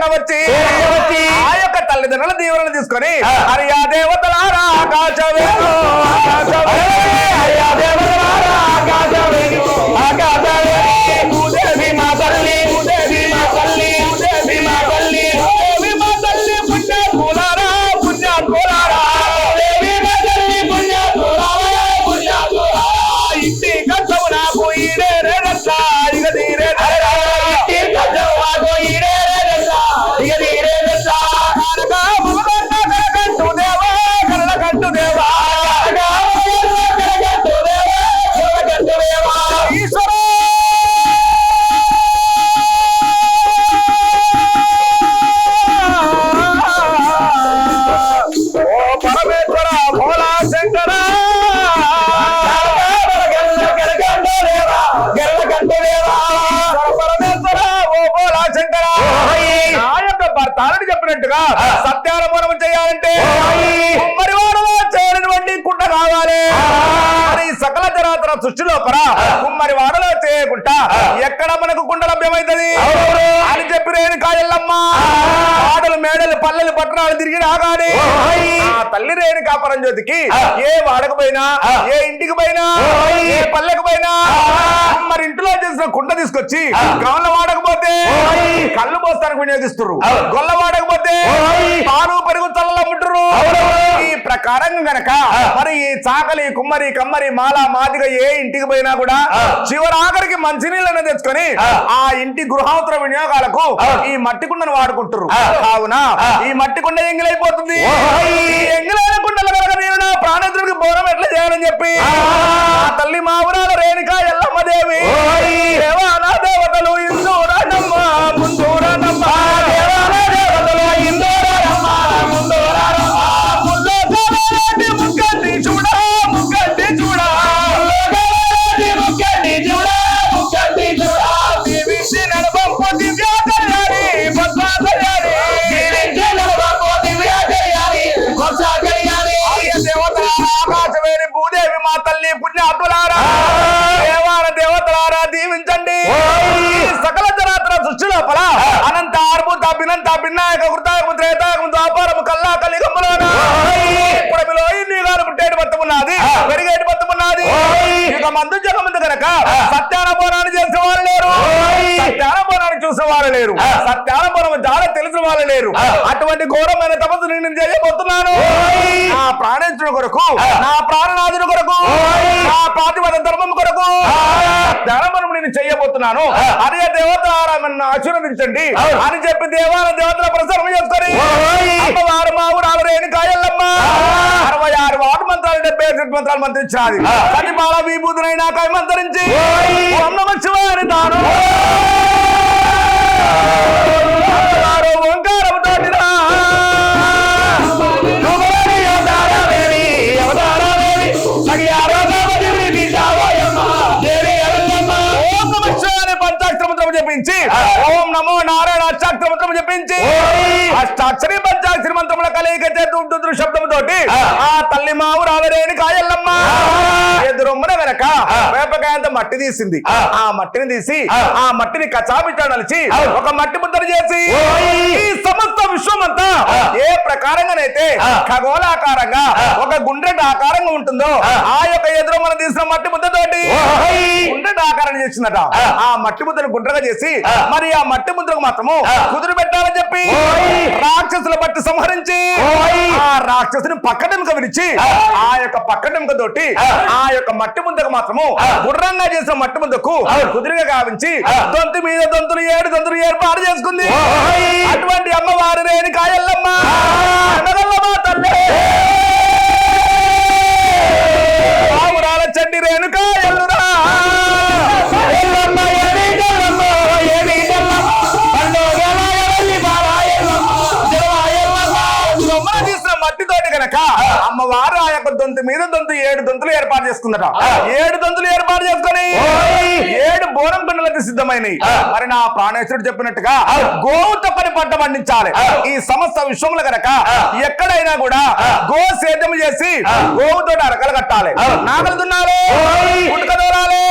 [SPEAKER 3] వచ్చి ఆ యొక్క తల్లిదండ్రుల దీవెనలు తీసుకొని హరియా దేవతలారా ఆకాశవేణు మా తల్లి పుణ్యాత్ములారా పుణ్యాత్ములారా ఇంటి కష్టము నాకు ఈడే రేడట్లా ఇక తీరే చెప్పినట్టుగా సత్యారంభం చేయాలంటే కుమ్మరివాడలో చేరినటువంటి కుండ కావాలి. సకల జరాత జాతర సృష్టి లోపల కుమ్మరి వాడలో చేయకుండా ఎక్కడ మనకు కుండ లభ్యమైతది అని చెప్పి రేణుకా ఎల్లమ్మ ఆడలు మేడలు పల్లెలు పట్టణాలు తిరిగి రాగానే తల్లి రేణుకా పరంజ్యోతికి ఏ వాడకు పోయినా ఏ ఇంటికి పోయినా ఏ పల్లెకు పోయినా మరి ఇంట్లో చేసిన కుండ తీసుకొచ్చి గౌన్ల వాడకపోతే కళ్ళు పోస్తానికి వినియోగిస్తున్నారు, గొల్ల వాడకపోతే పాలు పెరుగు చల్లలు అమ్ముతున్నారు. ఈ ప్రకారంగా గనక మరి ఈ చాకలి కుమ్మరి కమ్మరి మాల మాదిగ ఏ ఇంటికి పోయినా కూడా చివరాఖరికి మంచినీళ్ళని తెచ్చుకొని ఆ ఇంటి గృహావసర వినియోగాలకు ఈ మట్టి కుండను వాడుకుంటారు. కావున ఈ మట్టి కుండ ఎంగిలైపోతుంది. ఎంగిలైన కుండలు కనుక నేను నా ప్రాణేశ్వరుడికి బోనం ఎట్లా చేయాలని చెప్పి తల్లి మా ఊరాల రేణుకా ఎల్లమ్మ దేవి దేవానా దేవతలు ఇందూరనమ్మ ముందూరనమ్మ దేవానా దేవతలు ఇందూరనమ్మ ముందూరనమ్మ ముల్లగారెడ్డి ముక్కండి చూడ ముక్కండి చూడ ముక్కండి చూడ ముక్కండి చూడ దేవిసి నడపంపు దివ్య కళ్యాణి పద్మా కళ్యాణి దేవిసి నడపంపు దివ్య కళ్యాణి కొసా కళ్యాణి దేవతల ఆకాశవేణి భూదేవి మా తల్లి పుణ్యాత్ములారా దేవాన దేవతలారా దీవించండి. సకల చరాచర సృష్టి లోపల అనంత అద్భుత అభినంత భిన్నాయక కృతాయకము త్రేతాయకము ద్వాపారము కల్లా కలిగములోన ఇప్పుడు ఇన్ని గారు పుట్టేటి మొత్తం ఉన్నది, పెరిగేటి మొత్తం ఉన్నది. ఇక మందు జగమందు కనుక సత్యాన పోరాన్ని చేసిన వాళ్ళు లేరు, సత్యాన పోరాన్ని చూసిన వాళ్ళు లేరు, సత్యాన పోరం చాలా తెలిసిన వాళ్ళు లేరు. అటువంటి ఘోరమైన తపస్సు నేను చేయబోతున్నాను. నా ప్రాణేశ్వరుడు కొరకు, నా ప్రాణనాథుని కొరకు, నా పాతివద ధర్మం కొరకు ధర్మం నేను చేయబోతున్నాను. అదే దేవతారామన్న ఆశీర్వదించండి అని చెప్పి దేవాల దేవతల ప్రసారం చేసుకొని అమ్మవారు మా ఊరాలు రేణుకా ఎల్లమ్మ 66 వాటి మంత్రాలు 75 మంత్రాలు మంత్రించాలి. కనిపాల విభూతునైనా కై మంత్రించి ఓం నమః శివాయ అని తాను ఓంకారముతో చెప్పించి ఓం నమో నారాయణ అష్టాక్షర మంత్రం చెప్పించి అష్టాక్షరి పంచాక్షరి మంత్రముల కలయిక శబ్దంతో ఆ తల్లి మా ఊరాల రేణుకా ఎల్లమ్మ ఎదురొమ్మన వెనక వేపకాయంత మట్టి తీసింది. ఆ మట్టిని తీసి ఆ మట్టిని కచాపిచా నలిచి ఒక మట్టి ముద్దను చేసి ఈ సమస్త విశ్వమంతా ఏ ప్రకారంగానైతే ఖగోళాకారంగా ఒక గుండ్రెడ్డ ఆకారంగా ఉంటుందో ఆ యొక్క ఎదురొమ్మన తీసిన మట్టి ముద్దతోటి గుండ్రెడ్డ ఆకారం చేసిందట. ఆ మట్టి ముద్దను గుండ్రగా చేసి మరి ఆ మట్టి ముద్రకు మాత్రము కుదురు పెట్టాలని చెప్పి రాక్షసుల బట్టి సంహరించి ఆ రాక్షసుని పక్కటెముక విరిచి ఆ యొక్క పక్కటెముక తోటి ఆ యొక్క మట్టి ముద్దకు మాత్రము గుర్రంగా చేసిన మట్టి ముద్దకు కుదురుగా గావించి దొంతు మీద దొంతులు 7 దొంతులు ఏర్పాటు చేసుకుంది. అటువంటి అమ్మవారి రేణుకా ఎల్లమ్మ తల్లి ఊరాల చండి రేణుకా ఎల్లురా మట్టితోటి కనుక అమ్మవారు ఆ యొక్క దొంతు మీద దొంతు 7 దొంతులు ఏర్పాటు చేసుకుందట. 7 దొంతులు ఏర్పాటు చేసుకుని 7 బోరం కుండలకు సిద్ధమైనవి. మరి నా ప్రాణేశ్వరుడు చెప్పినట్టుగా గోవుతో పని పంట పండించాలి. ఈ సమస్త విశ్వంలో కనుక ఎక్కడైనా కూడా గో సేద్యం చేసి గోవుతో అరకలు కట్టాలి, నాగలు దున్నాలి, పుట్టుక దూరాలి,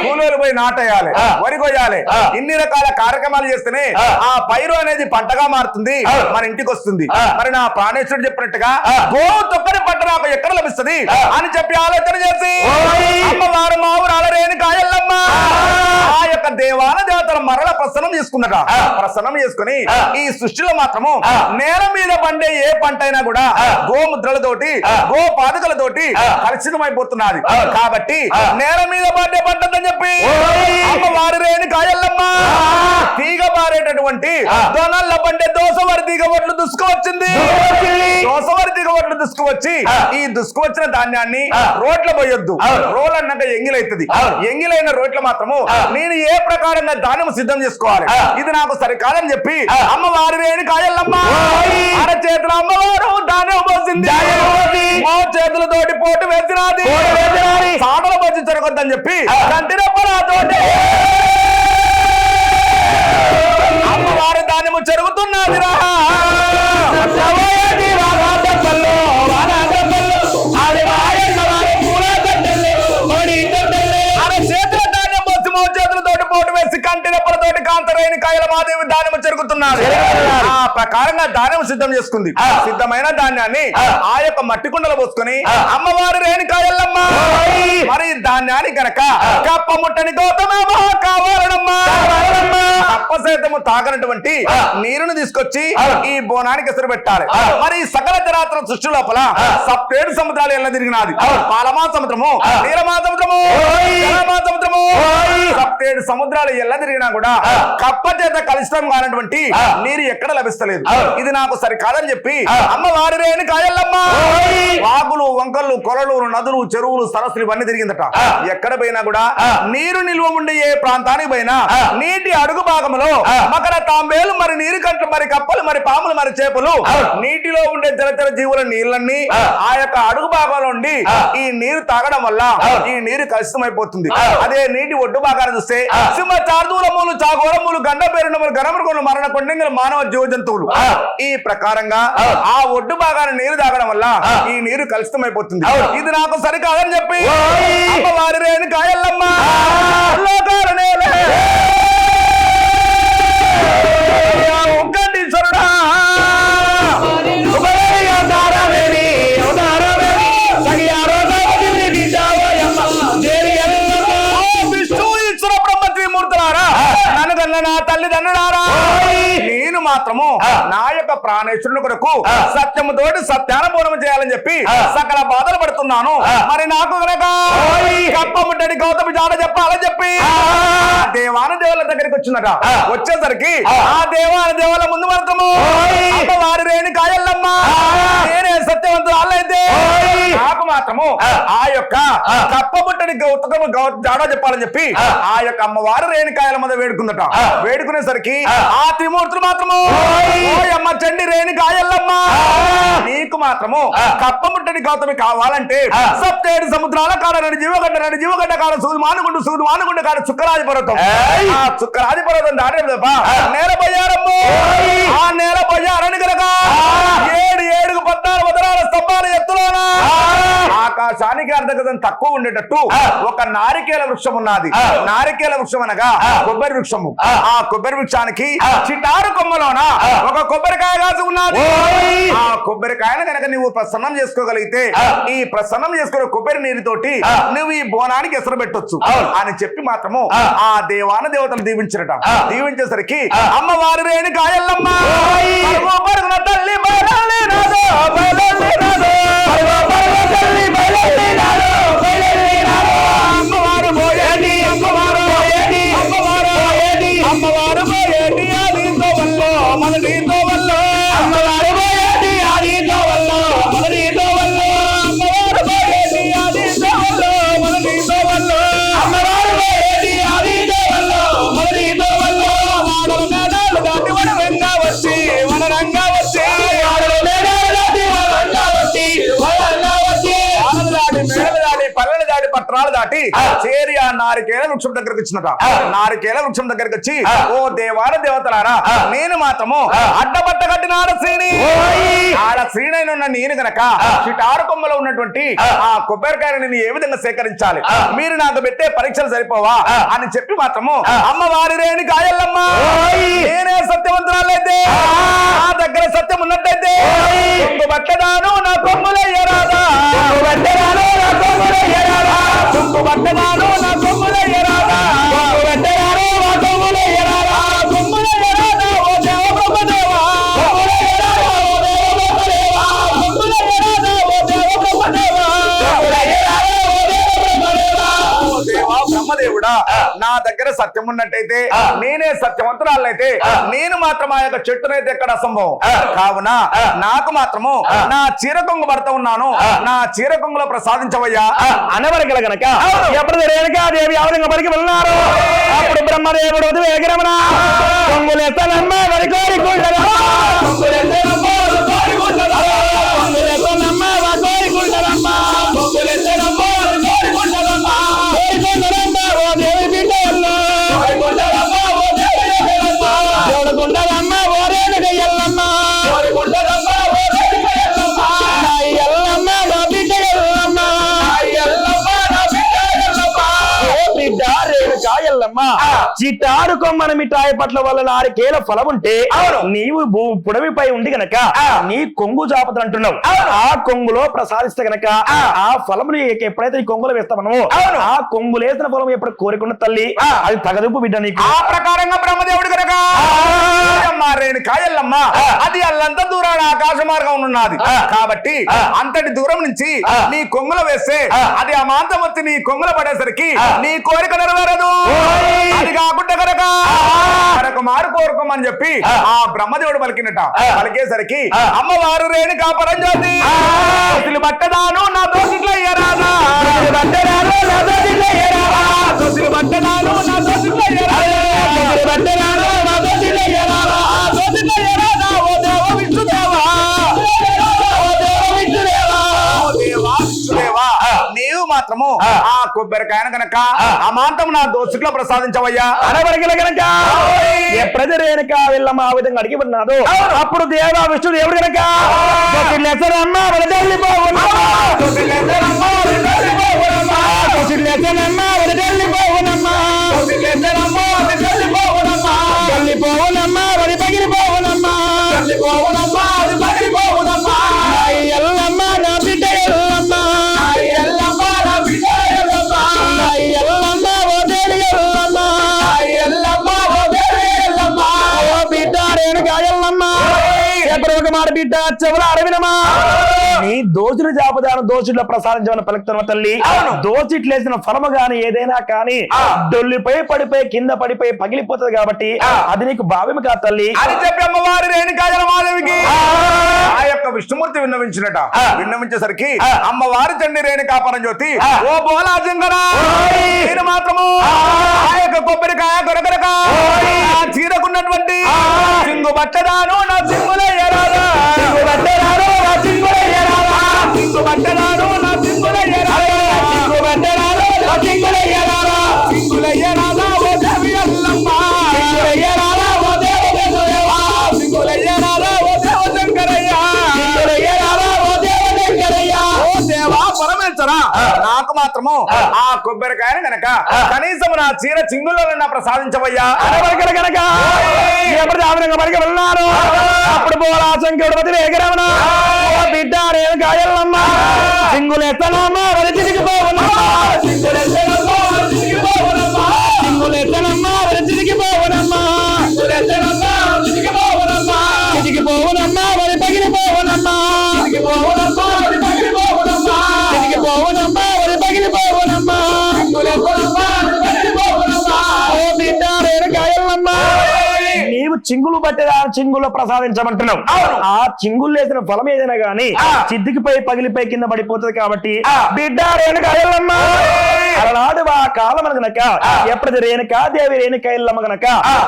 [SPEAKER 3] కూలీలు పోయి నాటేయాలి, వరి కొయ్యాలి. ఇన్ని రకాల కార్యక్రమాలు చేస్తేనే ఆ పైరు అనేది పంటగా మారుతుంది, మన ఇంటికి వస్తుంది. మరి నా ప్రాణేశ్వరుడు చెప్పినట్టుగా గోవు తొక్కని పంట నాకు ఎక్కడ లభిస్తుంది అని చెప్పి ఆలోచన చేసి అమ్మవారు మా ఊరాల రేణుకా ఎల్లమ్మ ఆ యొక్క దేవాల దేవతల మరల ప్రసన్నం చేసుకున్నట. ప్రసన్నం చేసుకుని ఈ సృష్టిలో మాత్రము నేల మీద పండే ఏ పంట అయినా కూడా గోముద్రలతోటి గో పాదుకలతోటి కలుషితమైపోతున్నది. కాబట్టి నేల మీద పండే పంట అని చెప్పి అమ్మవారి రేణుకా ఎల్లమ్మ తీగ పారేటటువంటి దొనల్ల పండే దోసవరి తీగ ఒడ్లు దుసుకువచ్చింది. దోసవరి తీగ ఒడ్లు దుసుకువచ్చి ఈ దుసుకువచ్చిన ధాన్యాన్ని రోడ్ల పోయొద్దు, రోల్ అన్నాక ఎంగిలైతుంది. ఎంగిలైన రోడ్ల మాత్రము నేను ఏ ప్రకారంగా ధాన్యం సిద్ధం చేసుకోవాలి, ఇది నాకు సరికాదని చెప్పి అమ్మవారి రేణుకా ఎల్లమ్మ అర చేతుల అమ్మవారు ధాన్యం పోసింది. చేతులతోటి పోటు వేసినది, సాటల వచ్చి జరగొద్దని చెప్పి కంటిరెప్పలతోటి అమ్మవారి ధాన్యము జరుగుతున్నది రా. అది
[SPEAKER 4] కాంతరేణి కాయల మాదేవి ధాన్యము చెరుగుతున్నారు. ఆ ప్రకారంగా ధాన్యం సిద్ధం చేసుకుంది. సిద్ధమైన ధాన్యాన్ని ఆ యొక్క మట్టి కుండలో పోసుకొని అమ్మవారి రేణుకాయలమ్మ మరి ధాన్యాన్ని గనక కప్ప ముట్టని గౌతమమ్మ కావాలనమ్మా కప్ప సైతము తాగనటువంటి నీరును తీసుకొచ్చి ఈ బోనానికి ఎసరు పెట్టాలి. మరి సకల చరాచర సృష్టి లోపల 7 సముద్రాలు ఎల్ల తిరిగినది. పాలమా సముద్రము, నీలమా సముద్రము, జలమా సముద్రము, 7 సముద్రాలు ఎల్ల తిరిగినా కూడా కప్ప చేత కలుషితం కానటువంటి నీరు ఎక్కడ లభిస్తలేదు. ఇది నాకు సరికాదని చెప్పి అమ్మవారి రేణుకాయలమ్మ వాగులు, వంకలు, కొలలు, నదులు, చెరువులు, సరస్సులు ఇవన్నీ తిరిగిందట. ఎక్కడ పోయినా కూడా నీరు నిల్వ ఉండే ఏ ప్రాంతానికి పోయినా నీటి అడుగు భాగంలో మకర తాంబేలు, మరి నీరు కంట్లు, మరి కప్పలు, మరి పాములు, మరి చేపలు, నీటిలో ఉండే జలచర జీవుల నీళ్ళన్నీ ఆ యొక్క అడుగు భాగంలో ఉండి ఈ నీరు తాగడం వల్ల ఈ నీరు కలుషితమైపోతుంది. అదే నీటి ఒడ్డు భాగాన్ని చూస్తే సింహ, చార్దూలములు, చాగోరములు, గండ పేరునములు, గణమృగములు, మరణ కొండంగులు, మానవ జీవ జంతువులు ఈ ప్రకారంగా ఆ ఒడ్డు భాగాన్ని నీరు తాగడం వల్ల ఈ నీరు కలుషితమైపోతుంది. ఇది నాకు సరికాదని చెప్పి అమ్మవారి రేణుకాయలమ్మ ఉగ్గండీశ్వరుడా నా తల్లిదండ్రులారా నేను మాత్రము నా యొక్క ప్రాణేశ్వరుని కొరకు సత్యముతోటి సత్యానుభూనం చేయాలని చెప్పి సకల బాధలు పడుతున్నాను. మరి నాకు కనుక కప్పముట్టడి గౌతమి జాడ చెప్పాలని చెప్పి దేవాన దేవుల దగ్గరికి వచ్చిందట. వచ్చేసరికి ఆ దేవాన దేవుల ముందు మాత్రము అమ్మవారి రేణుకాయలమ్మ నేనే సత్యవంతురాలైతే నాకు మాత్రము ఆ యొక్క కప్పముట్టడి గౌతమి జాడ చెప్పాలని చెప్పి ఆ యొక్క అమ్మవారి రేణుకాయల మీద వేడుకుందట. వేడుకునేసరికి ఆ త్రిమూర్తులు మాత్రము అమ్మ చండి రేణుకాయలమ్మ నీకు మాత్రము కప్పముట్టడి గౌతమి కావాలంటే 7 సముద్రాల కాడ జీవగడ్డ కాడ సూదు కాడ చుక్కరాజి పర్వతం, ఆ చుక్కరాజి పర్వతం దాటి నేల పోయారమ్మో. ఆ నేల పోయారని కనుక 7 14 ఉదరాల స్తంభాల ఎత్తులోన ఆకాశానికి అర్ధగతం తక్కువ ఉండేటట్టు ఒక నారికేల వృక్షం ఉన్నది. నారికేల వృక్షం అనగా కొబ్బరి వృక్షము. ఆ కొబ్బరి వృక్షానికి చిటారు కొమ్మలోన ఒక కొబ్బరికాయ కాసి ఉన్నది. ఆ కొబ్బరికాయను కనుక నువ్వు ప్రసన్నం చేసుకోగలిగితే ఈ ప్రసన్నం చేసుకునే కొబ్బరి నీరుతోటి నువ్వు ఈ బోనానికి ఎసరు పెట్టొచ్చు అని చెప్పి మాత్రము ఆ దేవాన దేవతలు దీవించరట. దీవించేసరికి అమ్మవారి రేణుకాయలమ్మ తల్లి అమ్మవారు పోయేది అమ్మవారు పోయేది అమ్మవారు పోయేది అమ్మవారు పోయేది ఆదితో వల్ల మనదీతో వల్ల అమ్మవారు పోయేది ఆదితో వల్ల మనదీతో వల్ల అమ్మవారు పోయేది ఆదితో వల్ల మనదీతో వల్ల అమ్మవారు పోయేది ఆదితో వల్ల మనదీతో వల్ల వాడల మేడాలు దాటి వనరంగా వచ్చి వనరంగా వచ్చి వాడల మేడాలు దాటి వనరంగా వచ్చి వనరంగా వచ్చి ఆడలు దాటి మేడలు దాటి పల్లెలు దాటి పత్రాలు దాటి చేరి ఆ నారికేల వృక్షం దగ్గరకు వచ్చినట. నారికేల వృక్షం దగ్గరకు వచ్చి ఓ దేవాన దేవతలారా నేను మాత్రము అడ్డబట్ట కట్టిన ఆడ శ్రీనైన నేను గనక చిటారు కొమ్మలో ఉన్నటువంటి ఆ కొబ్బరికాయని నేను ఏ విధంగా సేకరించాలి, మీరు నాకు పెట్టే పరీక్షలు సరిపోవా అని చెప్పి మాత్రము అమ్మవారి రేణుకాయలమ్మ నేనే సత్యవంతురాలైతే నా దగ్గర సత్యం ఉన్నట్టయితే బట్టదాను నా కొమ్ములయ్యరాదా బట్టదాను నా కొమ్ములయ్యరాదా బట్టదాను నా కొమ్ములయ్యరాదా బట్టదాను నా కొమ్ములయ్యరాదా కొమ్ములయ్యరాదా ఓ దేవదేవా కొమ్ములయ్యరాదా ఓ దేవదేవా కొమ్ములయ్యరాదా ఓ దేవదేవా దేవా బ్రహ్మదేవుడా నా దగ్గర సత్యం ఉన్నట్టయితే నేనే సత్యవంతురాలైతే నేను మాత్రం ఆ యొక్క చెట్టునైతే ఎక్కడ అసంభవం కావున నాకు మాత్రము నా చీర కొంగు భర్త ఉన్నాను నా చీర కొంగులో ప్రసాదించవయ్యా అనవరగల గనక ఎప్పుడు రేణుకాదేవి అవలింగపరికి వెళ్ళినారు అప్పుడు బ్రహ్మదేవుడు వేగరమణ కొంగులెత్తనమ్మ వరి కోరికుండరా కొంగులెత్తనమ్మ వరి కోరికుండరా కొంగులెత్తనమ్మ వరి కోరికుండరమ్మ కొంగులెత్తనమ్మ వరి కోరికుండరమ్మ కోరికుండరమ్మ ఓ దేవి బిడ్డల్ల కోరికుండరమ్మ ఓ దేవి బిడ్డల్ల కోరికుండరమ్మ ఓ రేణుకయ్యల్లమ్మ కోరికుండరమ్మ ఓ రేణుకయ్యల్లమ్మ నా ఎల్లమ్మ నా బిడ్డయల్లమ్మ నా ఎల్లమ్మ నా బిడ్డయల్లమ్మ ఓ బిడ్డ రేణుకయ్యల్లమ్మ
[SPEAKER 5] ఎల్లమ్మ చిటారు కొమ్మన మిఠాయి పట్ల వల్ల 6 కేల ఫలం ఉంటే నీవు పుడమిపై ఉండి గనక నీ కొంగు జాపతలు అంటున్నావు. ఆ కొంగులో ప్రసాదిస్తే గనక ఆ ఫలముని ఎప్పుడైతే ఈ కొంగులో వేస్తామో ఆ కొంగులు వేసిన ఫలం ఎప్పుడు కోరికున్న తల్లి అది తగదుపు బిడ్డ నీకు.
[SPEAKER 4] ఆ ప్రకారంగా బ్రహ్మదేవుడు కనుక రేణుకాయల్లమ్మ అది అల్లంత దూరాన ఆకాశ మార్గం ఉన్నది కాబట్టి అంతటి దూరం నుంచి నీ కొంగుల వేస్తే అది అమాంతం వచ్చి నీ కొంగుల పడేసరికి నీ కోరిక నెరవేరదు. అది కాకుండా కనుక మారు కోరుకోమని చెప్పి ఆ బ్రహ్మదేవుడు పలికినట. పలికేసరికి అమ్మవారు రేణుకా పరంజ్యోతి బట్టదాను నా దోషులు అయ్యారాదా బట్టదాను నా దోషులు అయ్యారా దోషులు బట్టదాను నా దోషులు అయ్యారా బట్టదాను నా దోషులు అయ్యారా దోషులు అయ్యారా ఓ దేవ విష్ణుదేవా ఓ దేవ విష్ణుదేవా ఓ దేవా విష్ణుదేవా నీవు మాత్రము ఆ కొబ్బరికాయను గనక అమాంతం నా దోషుల్లో ప్రసాదించవయ్యా
[SPEAKER 5] అనవరగల గనక ఎప్పుడైతే రేణుక వెళ్ళమ్మ ఆ విధంగా అడిగి ఉన్నాడు అప్పుడు దేవా విష్ణు దేవుడు గనక ఎల్లమ్మ నా బిడ్డ ఎల్లమ్మ ఎల్లమ్మ ఓ దేవి ఎల్లమ్మ ఎల్లమ్మ ఓ దేవి ఎల్లమ్మ ఓ బిడ్డ రేణుక ఎల్లమ్మ ఎప్పుడు ఒక మాట బిడ్డ చెవుల అరవినమా నీ దోషులు జాపదాను దోషుల్లో ప్రసాదించమని పలుకుతున్న తల్లి దోషిట్లేసిన ఫలము గాని ఏదైనా కానీ డొల్లిపై పడిపోయి కింద పడిపోయి పగిలిపోతుంది కాబట్టి అది నీకు భావ్యము కాదు తల్లి
[SPEAKER 4] అని చెప్పి అమ్మవారి రేణుకాయలమాదేవికి ఆ యొక్క విష్ణుమూర్తి విన్నవించినట. విన్నవించేసరికి అమ్మవారి తండ్రి రేణుకా పరంజ్యోతి ఓ బోలా జింగరా నేను మాత్రము ఆ యొక్క కొబ్బరికాయ కొరకరక చీరకున్నటువంటి చింగు బట్టదాను నా చింగులయ్యరాదా చింగు బట్టదాను నా చింగులయ్యరాదా చింగు బట్టదాను నా చింగులయ్యరాదా చింగు బట్టదాను నా చింగులయ్యరాదా చింగులయ్యరాదా ఓ దేవి ఎల్లమ్మ చింగులయ్యరాదా ఓ దేవి దేవా చింగులయ్యరాదా ఓ దేవ శంకరయ్య చింగులయ్యరాదా ఓ దేవ శంకరయ్య ఓ దేవా పరమేశ్వర నాకు మాత్రము ఆ కొబ్బరికాయను గనక కనీసం నా చీర చింగులలో ప్రసాదించవయ్యా
[SPEAKER 5] అనవరగల గనక ఎప్పుడు ఆ విధంగా పలికి వెళ్ళారు అప్పుడు పోలా శంకరుడు వేగరమణ బిడ్డ రేణుక ఎల్లమ్మ సింగులు ఎత్తనమ్మా వరి తిరిగిపోవునమ్మా సింగులు ఎత్తనమ్మా వరి తిరిగిపోవునమ్మా సింగులు ఎత్తనమ్మా వరి తిరిగిపోవునమ్మా సింగులు ఎత్తనమ్మా వరి తిరిగిపోవునమ్మా తిరిగిపోవునమ్మా వరి పగిలిపోవునమ్మా తిరిగిపోవునమ్మా వరి పగిలిపోవునమ్మా తిరిగిపోవునమ్మా వరి పగిలిపోవునమ్మా సింగులు ఎత్తనమ్మా వరి పగిలిపోవునమ్మా ఓ బిడ్డ రేణుక ఎల్లమ్మ నీవు చింగులు పట్టేదా చింగుల్లో ప్రసాదించమంటున్నావు. ఆ చింగులు వేసిన ఫలం ఏదైనా గానీ చిద్దికిపోయి పగిలిపోయి కింద పడిపోతుంది కాబట్టి బిడ్డ రేణుక ఎల్లమ్మ అలనాడు ఆ కాలం గనక ఎప్పుడైతే రేణుకా దేవి రేణుక ఎల్లమ్మ గనక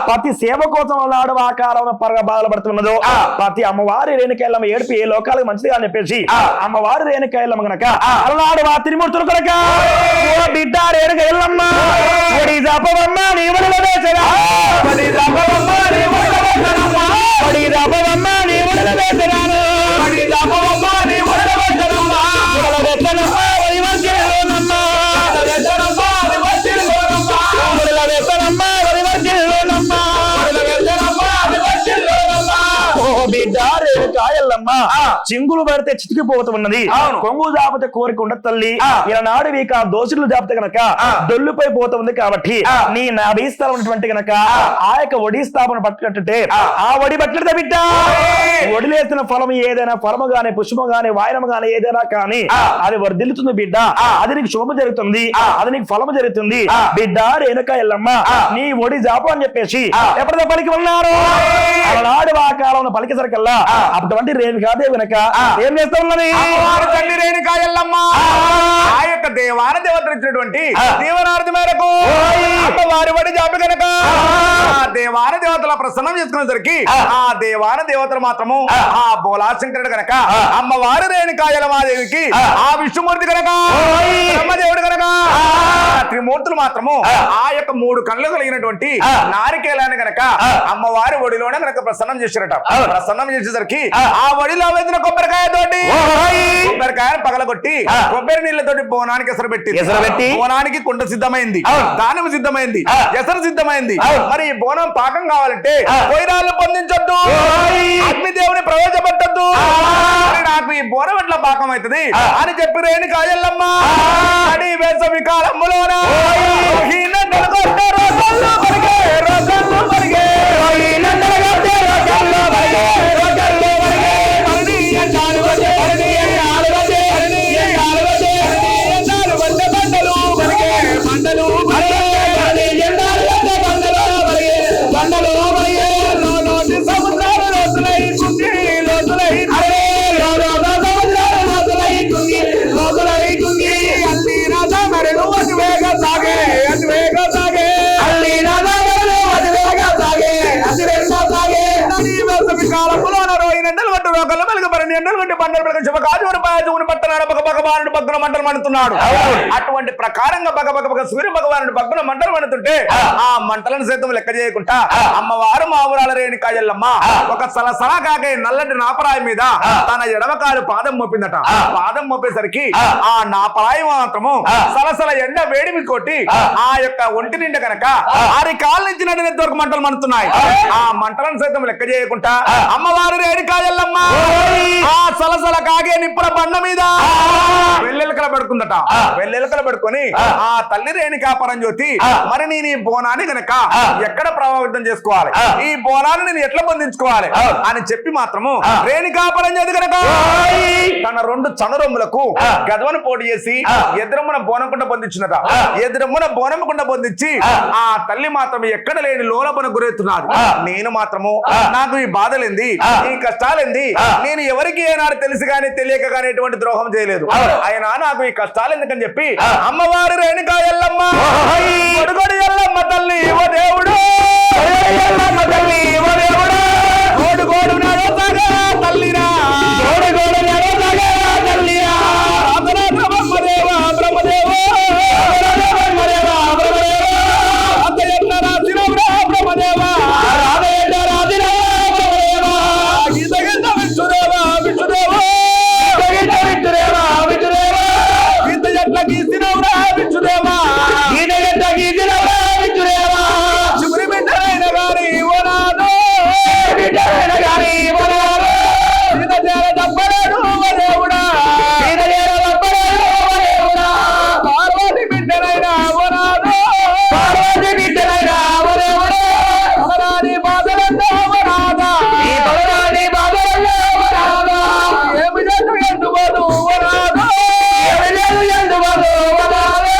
[SPEAKER 5] ప్రతి సేవ కోసం అలనాడు ఆ కాలంలో పరగా బాధపడుతున్నదో ప్రతి అమ్మవారి రేణుక ఎల్లమ్మ ఏడుపు ఏ లోకాలకు మంచిది అని చెప్పేసి అమ్మవారి రేణుక ఎల్లమ్మ గనక అలనాడు ఆ తిరుమూర్తులు కనుక ఓ బిడ్డ రేణుక ఎల్లమ్మ జాపవమ్మ నీ వడిలో వేసరా జాపవమ్మ నీ వడిలో వేసరమ్మా జాపవమ్మ నీ వడిలో వేసరాను జాపవమ్మ నీ వడిలో వేసరమ్మా వేసరమ్మ వడి వర్జిలోనమ్మా వేసరమ్మ వడి వర్జిలోనమ్మా వేసరమ్మ వడి వర్జిలోనమ్మా వేసరమ్మ వడి వర్జిలోనమ్మా ఓ బిడ్డ రేణుక ఎల్లమ్మ చింగులు పడితే చితికిపోతున్నది కొంగు జాపతే కోరిక ఉండదు తల్లి ఈనాడు వీక దోషులు జాపతే గనక డొల్లుపై పోతుంది కాబట్టి నీ నాభీస్థలం ఉన్నటువంటి గనక ఆ యొక్క వడి స్థాపన పట్టుకుంటే ఆ వడి పట్టితే బిడ్డ వడిలేసిన ఫలం ఏదైనా ఫలము గాని పుష్పము గాని వాయనము గాని ఏదైనా కానీ అది వర్ధిల్లుతుంది బిడ్డ అది నీకు శుభం జరుగుతుంది అది నీకు ఫలము జరుగుతుంది బిడ్డ రేణుక ఎల్లమ్మ నీ వడి జాపం అని చెప్పేసి ఎప్పుడైతే పలికి ఉన్నారు అలనాడు ఆ కాలంలో పలికేసరికల్లా అటువంటి రేణుకాదేవి గనక ఏం చేస్తా ఉన్నది
[SPEAKER 4] తండ్రి రేణుకా ఎల్లమ్మ ఆ యొక్క దేవాన దేవతలు ఇచ్చినటువంటి దేవనార్థి మేరకు వారి వడి జాపి కనుక దేవ దేవాన దేవతల ప్రసన్నం చేసుకునేసరికి ఆ దేవాన దేవతలు మాత్రము ఆ బోలాశంకరుడు గనక అమ్మవారు రేణుకాయలమాదేవికి ఆ విష్ణుమూర్తి గనక బ్రహ్మదేవుడు గనక త్రిమూర్తులు మాత్రము ఆ యొక్క 3 కళ్ళు కలిగినటువంటి నారికేలాన్ని గనక అమ్మవారి ఒడిలోనే గనక ప్రసన్నం చేశారట. ప్రసన్నం చేసేసరికి ఆ ఒడిలో వేసిన కొబ్బరికాయతోటి కొబ్బరికాయను పగలగొట్టి కొబ్బరి నీళ్లతోటి బోనానికి ఎసరు పెట్టి బోనానికి కుండ సిద్ధమైంది, దానం సిద్ధమైంది, ఎసరు సిద్ధమైంది. మరి ఈ బోనం పాకం కావాలంటే పొయ్యిరాళ్ళు పొందించొద్దు, అగ్నిదేవుని ప్రవేశపెట్టద్దు, నాకు ఈ బోనం ఎట్లా పాకం అవుతుంది అని చెప్పి రేణుకాయలమ్మ అడి వేసవి కాలంలోన మంటలు మండుతున్నాడు. అటువంటి ప్రకారంగా సూర్య భగవానుడు భగ్న మంటలు మండుతుంటే ఆ మంటలను సైతం లెక్క చేయకుండా అమ్మవారు మా ఊరాల రేణుకాయలమ్మ ఒక సలసలా కాకే నల్లటి నాపరాయి మీద తన ఎడమకాలు పాదం మోపిందట. పాదం మోపేసరికి ఆ నాపరాయి మాత్రము సలసల ఎండ వేడిమి కొట్టి ఆ యొక్క ఒంటి నిండా కనుక ఆరి కాళ్ళ నుంచి నడినంత వరకు మంటలు మండుతున్నాయి. ఆ మంటలను సైతం లెక్క చేయకుండా అమ్మవారు రేణుకాయలమ్మ ఆ సలసల కాగే నిప్పుల బండ మీద వెల్లెలకల పడుకుందట. వెల్లెలకల పడుకొని ఆ తల్లి రేణుకా పరంజ్యోతి మరి నేను ఈ బోనాన్ని గనక ఎక్కడ ప్రభావితం చేసుకోవాలి, ఈ బోనాన్ని నేను ఎట్లా పొందించుకోవాలి అని చెప్పి మాత్రము రేణుకా పరంజ్యోతి గనక తన 2 చనురొమ్ములకు గదవను పోటీ చేసి ఎదురమ్మన బోనకుండ పొందించినట. ఎదురమ్మన బోనకుండ పొందించి ఆ తల్లి మాత్రం ఎక్కడ లేని లోలపన గురవుతున్నది. నేను మాత్రము నాకు ఈ బాధలేంది, ఈ కష్టాలేంది, నేను ఎవరికి ఏనాడు తెలిసి కానీ తెలియక కానీ ఎటువంటి ద్రోహం చేయలేదు, ఆయన నాకు ఈ కష్టాలు ఎందుకని చెప్పి అమ్మవారు రేణుకా ఎల్లమ్మ కొడుకొడు ఎల్లమ్మ తల్లి ఓ దేవుడు తల్లి ఓ దేవుడు గోడు గోడు నడవసాగా తల్లిరా గోడు గోడు నడవసాగా తల్లిరా బ్రహ్మదేవ బ్రహ్మదేవ బ్రహ్మదేవ బ్రహ్మదేవ అంతయత్న రాసినవురా బ్రహ్మదేవ రాధయత్న రాసినవా బ్రహ్మదేవ గీతగంట విష్ణుదేవ విష్ణుదేవ విష్ణుదేవ విష్ణుదేవ గీత ఎట్ల గీసినవురా విష్ణుదేవ గీత ఎట్ల గీసినవురా విష్ణుదేవ శివుని బిడ్డలైన గాని ఓనాడు బిడ్డలైన గాని ఓనాడు గీత చేర తప్పలేడు ఓ దేవుడా గీత చేర తప్పలేడు ఓ దేవుడా పార్వతి బిడ్డలైన ఓనాడు పార్వతి బిడ్డలైన ఓ దేవుడా పవనాది బాధలంతా ఓనాదా ఈ పవనాది బాధలంతా ఓనాదా ఏమి జట్టు ఎందుకోదు ఓనాదా ఏమి జట్టు ఎందుకోదు ఓనాదా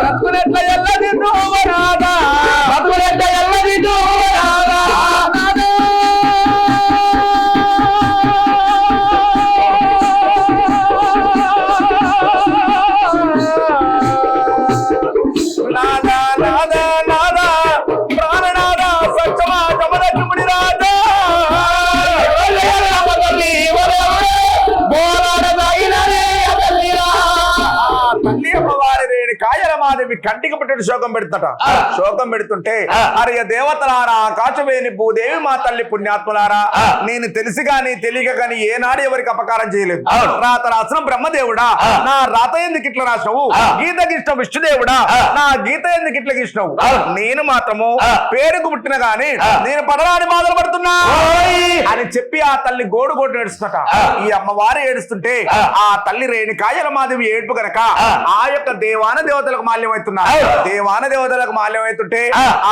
[SPEAKER 4] బతుకునెట్ల ఎల్ల నిన్ను ఓనాదా బతుకునెట్ల ఎల్ల నిన్ను ఓనాదా నాదా నాదా నాదా ప్రాణనాదా సత్యమా జమదగ్గుడి రాజా తల్లి అమ్మవారి రేణుకాయలమాదేవి కంటికి పట్టిన శోకం పెడుతట. శోకం పెడుతుంటే అరే దేవతలారా కాచవేని భూదేవి మా తల్లి పుణ్యాత్ములారా నేను తెలిసి గాని తెలియక గాని ఏనాడు ఎవరికి అపకారం చేయలేదు. రాత రాసిన బ్రహ్మదేవుడా నా రాత ఎందుకు ఇట్లా రాసినవు, గీత గీసిన విష్ణుదేవుడా నా గీత ఎందుకు ఇట్లా గీసినవు, నేను మాత్రము పేరుకు పుట్టిన గాని నేను పడరాని బాధలు పడుతున్నా అని చెప్పి ఆ తల్లి గోడు గోడు ఏడుస్తున్నట. ఈ అమ్మవారు ఏడుస్తుంటే ఆ తల్లి రేణుకాయలమాదేవి ఏడుపు గనక ఆ యొక్క దేవాన దేవతలకు మాల్యమవుతున్నారు. దేవాన దేవతలకు మాల్యమవుతుంటే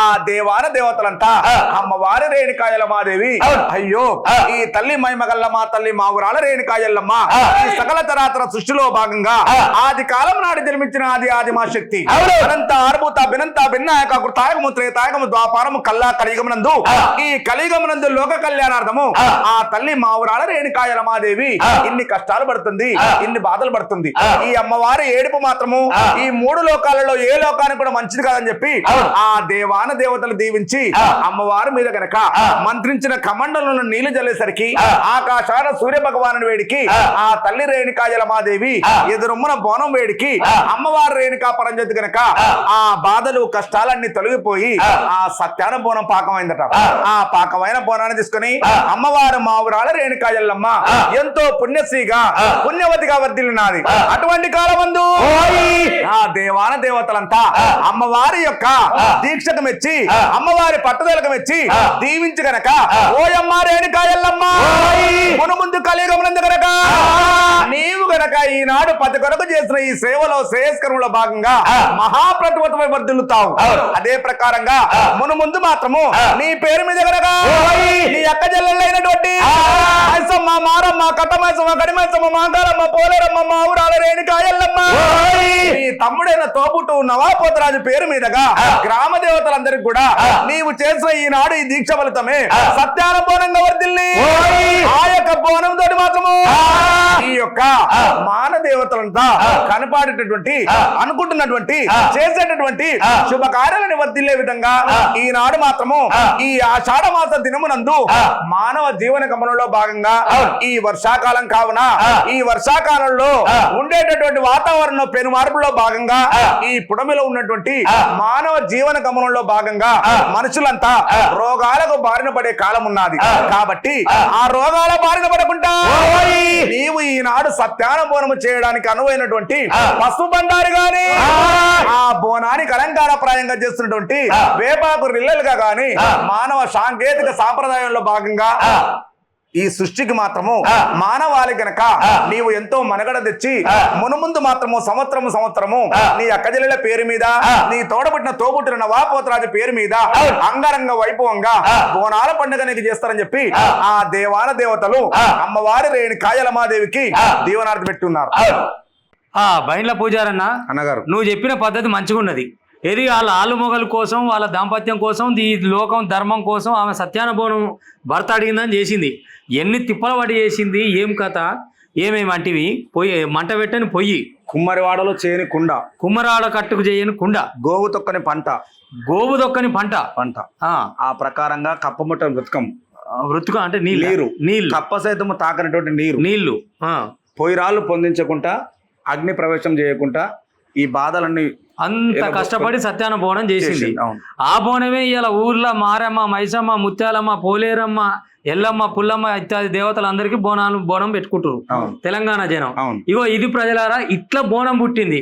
[SPEAKER 4] ఆ దేవాన దేవతలంతా అమ్మవారి రేణుకాయలమాదేవి అయ్యో ఈ తల్లి మైమగల్ల మా తల్లి మా ఊరాల రేణుకాయలమ్మ ఈ సకల తరాతర సృష్టిలో భాగంగా ఆది కాలం నాడు జన్మించిన ఆది మా శక్తి అనంత ఆర్భూత బినంత భిన్నాయక కృతాయక ముత్రేతాయకము ద్వాపారము కల్లా కలియుగమునందు ఈ కలియుగమునందు లోక కళ్యాణార్థము ఆ తల్లి మా ఊరాల రేణుకాయలమాదేవి ఇన్ని కష్టాలు పడుతుంది, ఇన్ని బాధలు పడుతుంది. ఈ అమ్మవారి ఏడుపు మాత్రము ఈ 3 లోకాలలో ఏ లోకానికి కూడా మంచిది కాదని చెప్పి ఆ దేవాన దేవతలు దీవించి అమ్మవారి మీద గనక మంత్రించిన కమండలను నీళ్లు జల్లేసరికి ఆకాశాన సూర్య భగవాను వేడికి ఆ తల్లి రేణుకాయలమాదేవి ఎదురుమ్మన బోనం వేడికి అమ్మవారి రేణుకా పరంజ్యోతి గనక ఆ బాధలు కష్టాలన్నీ తొలగిపోయి ఆ సత్యాన బోనం పాకమైందట. ఆ పాకమైన బోనాన్ని తీసుకుని అమ్మవారు మావురాల రేణుకాయలమ్మ ఎంతో పుణ్యశ్రీగా పుణ్యవతిగా వర్ధిల్లినాది. అటువంటి కాలమందు ఆ దేవాన దేవతలంతా అమ్మవారి యొక్క దీక్షకు మెచ్చి అమ్మవారి పట్టుదలకు మెచ్చి దీవించి గనక ఓయమ్మ రేణుకాయలమ్మ మునుముందు కలియుగమునందు గనక నీవు గనక ఈనాడు పతి కొరకు చేసిన ఈ సేవలో శ్రేయస్కరంలో భాగంగా మహాప్రతిభతమై వర్ధిల్లుతావు. అదే ప్రకారంగా మునుముందు మాత్రము నీ పేరు మీద గనక నీ అక్క చెల్లెళ్ళైనటువంటి మైసమ్మ, మారమ్మ, కట్టమైసమ్మ, గడిమైసమ్మ, మాంగారమ్మ, పోలేరమ్మ, మా ఊరాల రేణుకాయలమ్మ నీ తమ్ముడైన తోబుట్టు నవాపోతరాజు పేరు మీదగా గ్రామ దేవతలందరికీ కూడా నీవు చేసిన ఈనాడు ఈ దీక్ష ఫలితమే సత్యాన బోనంగా వర్ధిల్లి ఆ యొక్క బోనం తోటి మాత్రము ఈ యొక్క మాన దేవతలంతా కనపాడేటటువంటి అనుకుంటున్నటువంటి చేసేటటువంటి శుభకార్యాలను వర్ధిల్లే విధంగా ఈనాడు మాత్రము ఈ ఆషాఢ మాస దినమునందు మానవ జీవన గమనంలో భాగంగా ఈ వర్షాకాలం కావున ఈ వర్షాకాలంలో ఉండేటటువంటి వాతావరణం పెను మార్పులో భాగంగా ఈ పుడమిలో ఉన్నటువంటి మానవ జీవన గమనంలో భాగంగా మనుషులంతా రోగాలకు బారిన పడే కాలం ఉన్నది. కాబట్టి ఆ రోగాల బారిన పడకుండా నీవు ఈనాడు సత్యాన బోనము చేయడానికి అనువైనటువంటి పసుపు బండారు గాని ఆ బోనానికి అలంకారప్రాయంగా చేస్తున్నటువంటి వేపాకు రిల్లలుగా గాని మానవ సాంకేతిక సాంప్రదాయంలో భాగంగా ఈ సృష్టికి మాత్రము మానవాళి గనక నీవు ఎంతో మనగడ తెచ్చి మునుముందు మాత్రము సంవత్సరము నీ అక్కజల్లెల పేరు మీద నీ తోడబుట్టిన తోబుట్టిన నవాపోతరాజు పేరు మీద అంగరంగ వైభవంగా బోనాల పండుగ నీకు చేస్తారని చెప్పి ఆ దేవాన దేవతలు అమ్మవారి రేణుకాయలమాదేవికి దీవనార్థి పెట్టున్నారు.
[SPEAKER 1] బైండ్ల పూజారన్న
[SPEAKER 4] అన్నగారు
[SPEAKER 1] నువ్వు చెప్పిన పద్ధతి మంచిగా ఉన్నది. ఏది వాళ్ళ ఆలుమొగల కోసం వాళ్ళ దాంపత్యం కోసం ఈ లోకం ధర్మం కోసం ఆమె సత్యానుభవం భర్త అడిగిందని చేసింది. ఎన్ని తిప్పల పడి చేసింది, ఏం కథ, ఏమేమి అంటివి, పొయ్యి మంట పెట్టని పొయ్యి,
[SPEAKER 4] కుమ్మరివాడలో చేయని కుండ,
[SPEAKER 1] కుమ్మరాడ కట్టుకు చేయని కుండ,
[SPEAKER 4] గోవు తొక్కని పంట,
[SPEAKER 1] గోవు దొక్కని పంట
[SPEAKER 4] ఆ ప్రకారంగా కప్పముట్ట
[SPEAKER 1] వృత్తుగా అంటే నీళ్ళు
[SPEAKER 4] కప్ప సైతము తాకనటువంటి నీళ్లు పొయ్యిరాళ్ళు పొందించకుండా అగ్ని ప్రవేశం చేయకుండా ఈ బాధలన్నీ
[SPEAKER 1] అంత కష్టపడి సత్యాన బోనం చేసింది. ఆ బోనమే ఇలా ఊర్లో మారమ్మ, మైసమ్మ, ముత్యాలమ్మ, పోలేరమ్మ, ఎల్లమ్మ, పుల్లమ్మ ఇత్యాది దేవతలందరికీ బోనం పెట్టుకుంటారు తెలంగాణ జనం. ఇగో ఇది ప్రజలారా ఇట్లా బోనం పుట్టింది.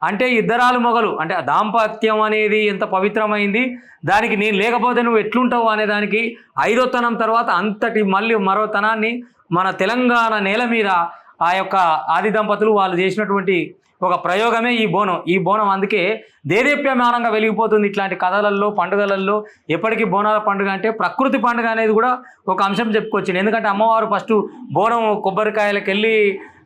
[SPEAKER 1] అంటే ఇద్దరాలు మొగలు అంటే దాంపత్యం అనేది ఎంత పవిత్రమైంది, దానికి నేను లేకపోతే నువ్వు ఎట్లుంటావు అనే దానికి 5వ తనం తర్వాత అంతటి మళ్ళీ మరో తనాన్ని మన తెలంగాణ నేల మీద ఆ యొక్క ఆది దంపతులు వాళ్ళు చేసినటువంటి ఒక ప్రయోగమే ఈ బోనం. ఈ బోనం అందుకే దేదీప్యమానంగా వెలిగిపోతుంది ఇట్లాంటి కథలల్లో పండుగలలో. ఎప్పటికీ బోనాల పండుగ అంటే ప్రకృతి పండుగ అనేది కూడా ఒక అంశం చెప్పుకొచ్చింది. ఎందుకంటే అమ్మవారు ఫస్ట్ బోనం కొబ్బరికాయలకు వెళ్ళి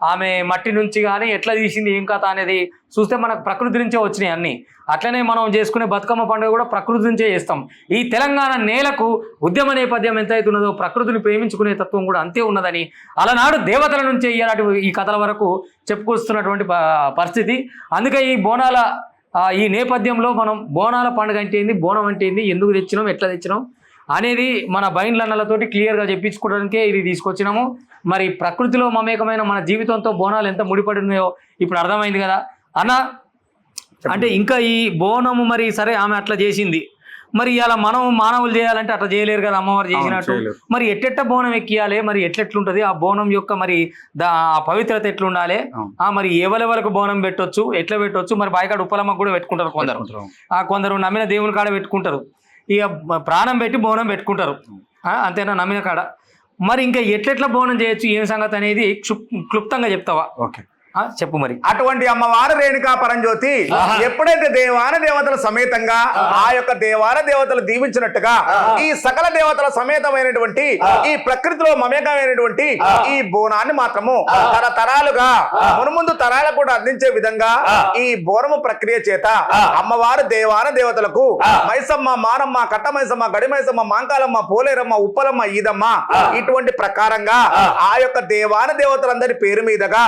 [SPEAKER 1] ఆమె మట్టి నుంచి కానీ ఎట్లా తీసింది ఏం కథ అనేది చూస్తే మనకు ప్రకృతి నుంచే వచ్చినాయి అన్నీ. అట్లనే మనం చేసుకునే బతుకమ్మ పండుగ కూడా ప్రకృతి నుంచే చేస్తాం. ఈ తెలంగాణ నేలకు ఉద్యమ నేపథ్యం ఎంత అయితే ఉన్నదో ప్రకృతిని ప్రేమించుకునే తత్వం కూడా అంతే ఉన్నదని అలనాడు దేవతల నుంచే ఇలాంటి ఈ కథల వరకు చెప్పుకొస్తున్నటువంటి పరిస్థితి. అందుకే ఈ బోనాల ఈ నేపథ్యంలో మనం బోనాల పండుగ అంటే ఏంది, బోనం అంటే ఏంది, ఎందుకు తెచ్చినాం, ఎట్లా తెచ్చినాం అనేది మన బైండ్లన్నలతోటి క్లియర్గా చెప్పించుకోవడానికే ఇది తీసుకొచ్చినాము. మరి ప్రకృతిలో మమేకమైన మన జీవితంతో బోనాలు ఎంత ముడిపడి ఉన్నాయో ఇప్పుడు అర్థమైంది కదా అన్న. అంటే ఇంకా ఈ బోనము మరి సరే ఆమె అట్లా చేసింది, మరి ఇలా మనం మానవులు చేయాలంటే అట్లా చేయలేరు కదా అమ్మవారు చేసినట్టు. మరి ఎట్టెట్ట బోనం ఎక్కియాలి, మరి ఎట్లెట్లుంటది ఆ బోనం యొక్క మరి పవిత్రత ఎట్లుండాలి, మరి ఎవరెవరికి బోనం పెట్టొచ్చు, ఎట్లా పెట్టొచ్చు, మరి బాయికాడ ఉప్పలమ్మకు కూడా పెట్టుకుంటారు కొందరు, కొందరు నమ్మిన దేవుని కాడ పెట్టుకుంటారు, ఇక ప్రాణం పెట్టి బోనం పెట్టుకుంటారు అంతేనా నమ్మిన కాడ. మరి ఇంకా ఎట్లెట్లా బోనం చేయొచ్చు ఏం సంగతి అనేది క్లుప్తంగా చెప్తావా?
[SPEAKER 4] ఓకే
[SPEAKER 1] చెప్పు. మరి
[SPEAKER 4] అటువంటి అమ్మవారు రేణుకా పరంజ్యోతి ఎప్పుడైతే దేవాన దేవతల సమేతంగా ఆ యొక్క దేవాన దేవతలు దీవించినట్టుగా ఈ సకల దేవతల సమేతమైనటువంటి ఈ ప్రకృతిలో మమేకమైనటువంటి ఈ బోనాన్ని మాత్రము తరతరాలుగా మునుముందు తరాలకు కూడా అందించే విధంగా ఈ బోనము ప్రక్రియ చేత అమ్మవారు దేవాన దేవతలకు మైసమ్మ, మారమ్మ, కట్టమైసమ్మ, గడిమైసమ్మ, మాంకాలమ్మ, పోలేరమ్మ, ఉప్పలమ్మ, ఈదమ్మ ఇటువంటి ప్రకారంగా ఆ యొక్క దేవాన దేవతలందరి పేరు మీదగా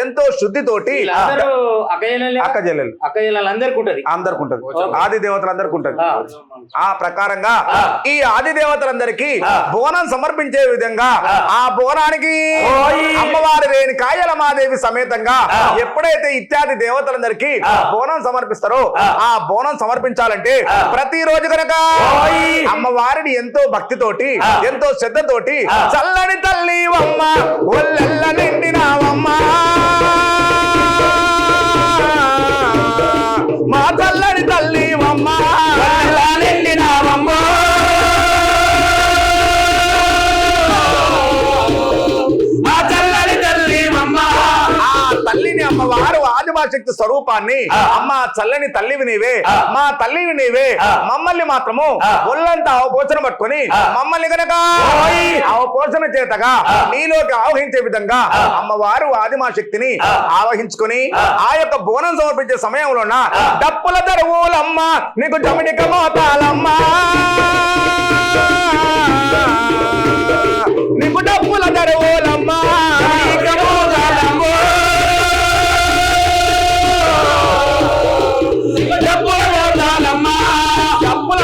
[SPEAKER 4] ఎంతో శుద్ధితోటి అక్క చెల్లెలు అందరికి ఉంటది, ఆది దేవతలందరికి ఉంటది. ఆ ప్రకారంగా ఈ ఆది దేవతలందరికీ బోనం సమర్పించే విధంగా ఆ బోనానికి అమ్మవారి రేణుకాయల మాదేవి సమేతంగా ఎప్పుడైతే ఇత్యాది దేవతలందరికీ బోనం సమర్పిస్తారో ఆ బోనం సమర్పించాలంటే ప్రతిరోజు కనుక అమ్మవారిని ఎంతో భక్తితోటి ఎంతో శ్రద్ధతోటి చల్లని తల్లి అమ్మ ఒళ్ళెల్ల నిండినావమ్మ మా చల్లని తల్లి అమ్మ నిండినావమ్మ మా చల్లని తల్లి అమ్మ. ఆ తల్లిని అమ్మవారు ఆదిమాశక్తి స్వరూపాన్ని అమ్మ చల్లని తల్లివి నీవే, మా తల్లివి నీవే, మమ్మల్ని మాత్రము ఒళ్ళంతా అవపోచన పట్టుకొని మమ్మల్ని గనక అవపోచన చేతగా నీలోకి ఆవహించే విధంగా అమ్మవారు ఆదిమాశక్తిని ఆవహించుకొని ఆ యొక్క బోనం సమర్పించే సమయంలోన డప్పుల దరువులమ్మ నీకు జమిడిక మోతాలమ్మా నీకు డప్పుల దరువులమ్మా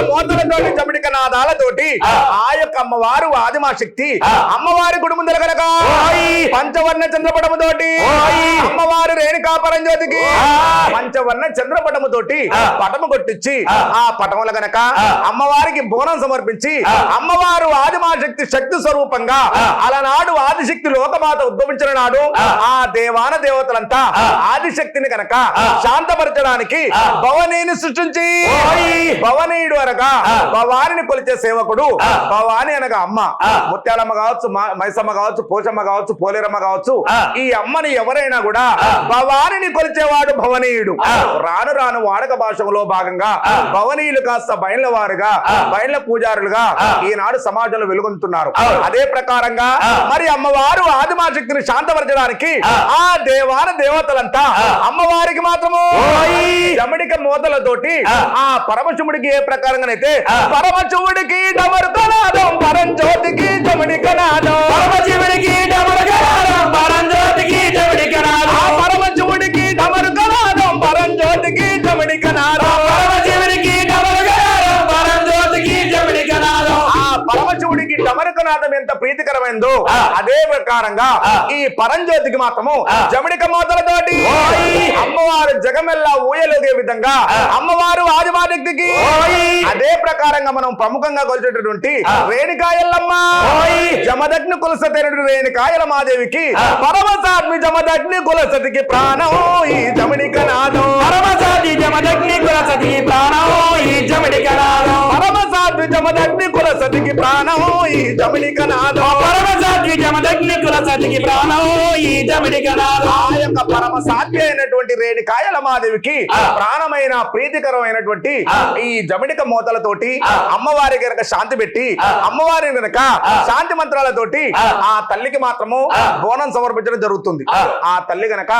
[SPEAKER 4] మోతలతోటి జమిడిక నాదాలతోటి ఆ యొక్క అమ్మవారు ఆదిమాశక్తి అమ్మవారి గుడి ముందర కనుక పంచవర్ణ చంద్రపటముతోటి అమ్మవారు రేణుకా పరంజ్యోతికి పంచవర్ణ చంద్రపటముతోటి పటము కొట్టించి ఆ పటముల గనక అమ్మవారికి బోనం సమర్పించి అమ్మవారు ఆదిమాశక్తి శక్తి స్వరూపంగా అలనాడు ఆదిశక్తి లోకమాత ఉద్భవించిన నాడు ఆ దేవాన దేవతలంతా ఆదిశక్తిని కనుక శాంతపరచడానికి భవనీని సృష్టించి భవనీయుడు అనగా భవానిని కొలిచే సేవకుడు భవాని అనగా అమ్మ ముత్యాలమ్మ కావచ్చు, మైసమ్మ కావచ్చు, పోచమ్మ కావచ్చు, పోలేరమ్మ కావచ్చు, ఈ అమ్మని ఎవరైనా కూడా భవానిని కొలిచేవాడు భవనీయుడు. రాను రాను వాడక భాషలో భాగంగా భవనీయులు కాస్త బయళ్ళ వారుగా బయళ్ళ పూజారులుగా ఈనాడు సమాజంలో వెలుగొందుతున్నారు. అదే ప్రకారంగా మరి అమ్మవారు ఆదిమాశక్తిని శాంతపరచడానికి ఆ దేవాన దేవతలంతా అమ్మవారికి మాత్రము జమిడిక మోతలతోటి ఆ పరమశివుడికి ఏ ప్రకారంగానైతే పరమశివుడికి డమరుకనాదం పరంజ్యోతికి జమిడికనాదం పరమశివుడికి డమరుకనాదం పరంజ్యోతికి జమిడికనాదం పరమశివుడికి డమరుకనాదం పరంజ్యోతికి జమిడికనాదం పరమశివుడికి డమరుకనాదం పరంజ్యోతికి జమిడికనాదం. ఆ పరమశివుడికి డమరుకనాదం ఎంత ప్రీతికరమైందో అదే ప్రకారంగా ఈ పరంజ్యోతికి మాత్రము జమిడిక మోతలతోటి అమ్మవారు జగమెల్లా ఊయలోగే విధంగా అమ్మవారు ఆదిమాశక్తికి అదే ప్రకారంగా మనం ప్రముఖంగా కొలిచేటటువంటి రేణుకాయలమ్మ జమదగ్ని కులసతైన రేణుకాయల మాదేవికి పరమసాత్మి జమదగ్ని కులసతికి ప్రాణం ఈ జమిడిక నాదం పరమసాత్మి జమదగ్ని కులసతికి ప్రాణం ఈ జమిడిక నాదం పరమసాత్మి జమదగ్ని కులసతికి ప్రాణం ఈ జమిడిక నాదం పరమసాత్మి జమదగ్ని కులసతికి ప్రాణం ఈ జమిడిక నాదం. ఆ యొక్క పరమసాత్మి అయినటువంటి రేణుకాయల మాదేవికి ప్రాణమైన ప్రీతికరమైనటువంటి ఈ జమిడిక మోతలతోటి అమ్మవారి గనక శాంతి పెట్టి అమ్మవారిని గనక శాంతి మంత్రాలతోటి ఆ తల్లికి మాత్రము బోనం సమర్పించడం జరుగుతుంది. ఆ తల్లి గనక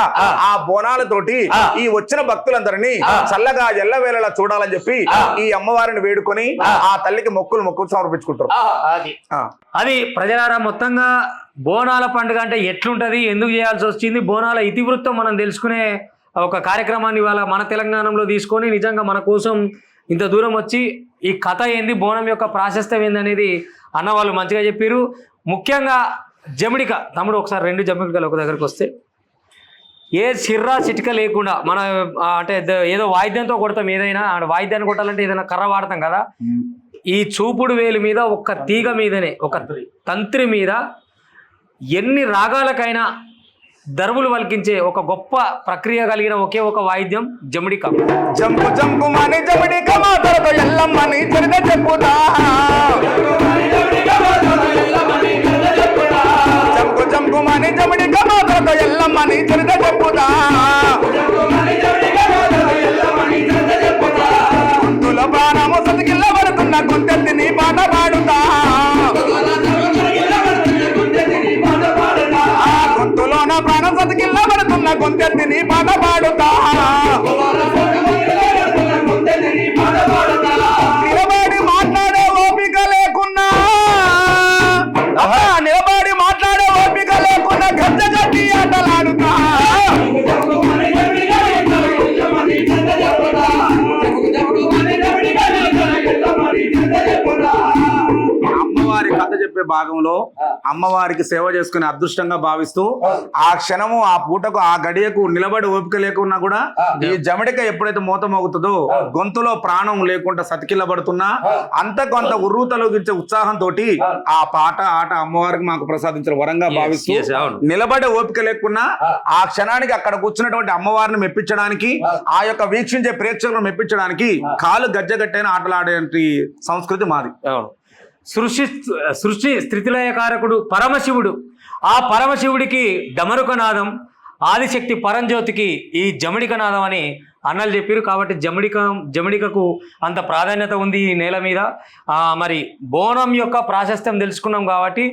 [SPEAKER 4] ఆ బోనాలతోటి ఈ వచ్చిన భక్తులందరినీ చల్లగా ఎల్లవేళలా చూడాలని చెప్పి ఈ అమ్మవారిని వేడుకొని ఆ తల్లికి మొక్కులు సమర్పించుకుంటారు.
[SPEAKER 1] అది ప్రజలారా మొత్తంగా బోనాల పండుగ అంటే ఎట్లుంటది, ఎందుకు చేయాల్సి వచ్చింది, బోనాల ఇతివృత్తం మనం తెలుసుకునే ఒక కార్యక్రమాన్ని ఇవాళ మన తెలంగాణలో తీసుకొని నిజంగా మన కోసం ఇంత దూరం వచ్చి ఈ కథ ఏంది, బోనం యొక్క ప్రాశస్త్యం ఏంది అనేది అన్న వాళ్ళు మంచిగా చెప్పారు. ముఖ్యంగా జమిడిక తమ్ముడు ఒకసారి 2 జమిడికలు ఒక దగ్గరికి వస్తే ఏ చిర్రా చిటిక లేకుండా మన అంటే ఏదో వాయిద్యంతో కొడతాం, ఏదైనా వాయిద్యాన్ని కొట్టాలంటే ఏదైనా కర్ర వాడతాం కదా, ఈ చూపుడు వేలు మీద ఒక తీగ మీదనే ఒక తంత్రి మీద ఎన్ని రాగాలకైనా దరువులు వలికించే ఒక గొప్ప ప్రక్రియ కలిగిన ఒకే ఒక వాయిద్యం జమిడిక.
[SPEAKER 4] జంపు జంపు మని జమిడిక మాతలతో ఎల్లమ్మని చరిత చెప్పుతా జంపు జంపు మని జమిడిక మాతలతో ఎల్లమ్మని చరిత చెప్పుతా గుంతుల ప్రాణము సతికిల్ల పడుతున్న గుంతెత్తిని పాట పాడుతా గొంతులోన ప్రాణం సతికిల్ల పడుతున్న గొంతెత్తిని పాట పాడుతా నిలబడి మాట్లాడే ఓపిక లేకున్నా నిలబడి మాట్లాడే ఓపిక లేకున్నా గజ్జ గట్టి ఆటలాడుతా చెప్పే భాగంలో అమ్మవారికి సేవ చేసుకునే అదృష్టంగా భావిస్తూ ఆ క్షణము ఆ పూటకు ఆ గడియకు నిలబడి ఓపిక లేకున్నా కూడా ఈ జమడిక ఎప్పుడైతే మూత మోగుతుందో గొంతులో ప్రాణం లేకుండా సతికిల్లబడుతున్నా అంతకొంత ఉర్రూతలోగించే ఉత్సాహంతో ఆ పాట ఆట అమ్మవారికి మాకు ప్రసాదించిన వరంగా భావిస్తూ
[SPEAKER 1] yes, అవును.
[SPEAKER 4] నిలబడే ఓపిక లేకున్నా ఆ క్షణానికి అక్కడ కూర్చున్నటువంటి అమ్మవారిని మెప్పించడానికి ఆ యొక్క వీక్షించే ప్రేక్షకులను మెప్పించడానికి కాలు గజ్జగట్టైన ఆటలాడే సంస్కృతి మాది.
[SPEAKER 1] సృష్టి స్థితిలయకారకుడు పరమశివుడు. ఆ పరమశివుడికి డమరుకనాదం, ఆదిశక్తి పరంజ్యోతికి ఈ జమడికనాదం అని అన్నలు చెప్పారు. కాబట్టి జమడికకు అంత ప్రాధాన్యత ఉంది ఈ నేల మీద. మరి బోనం యొక్క ప్రాశస్త్యం తెలుసుకున్నాం కాబట్టి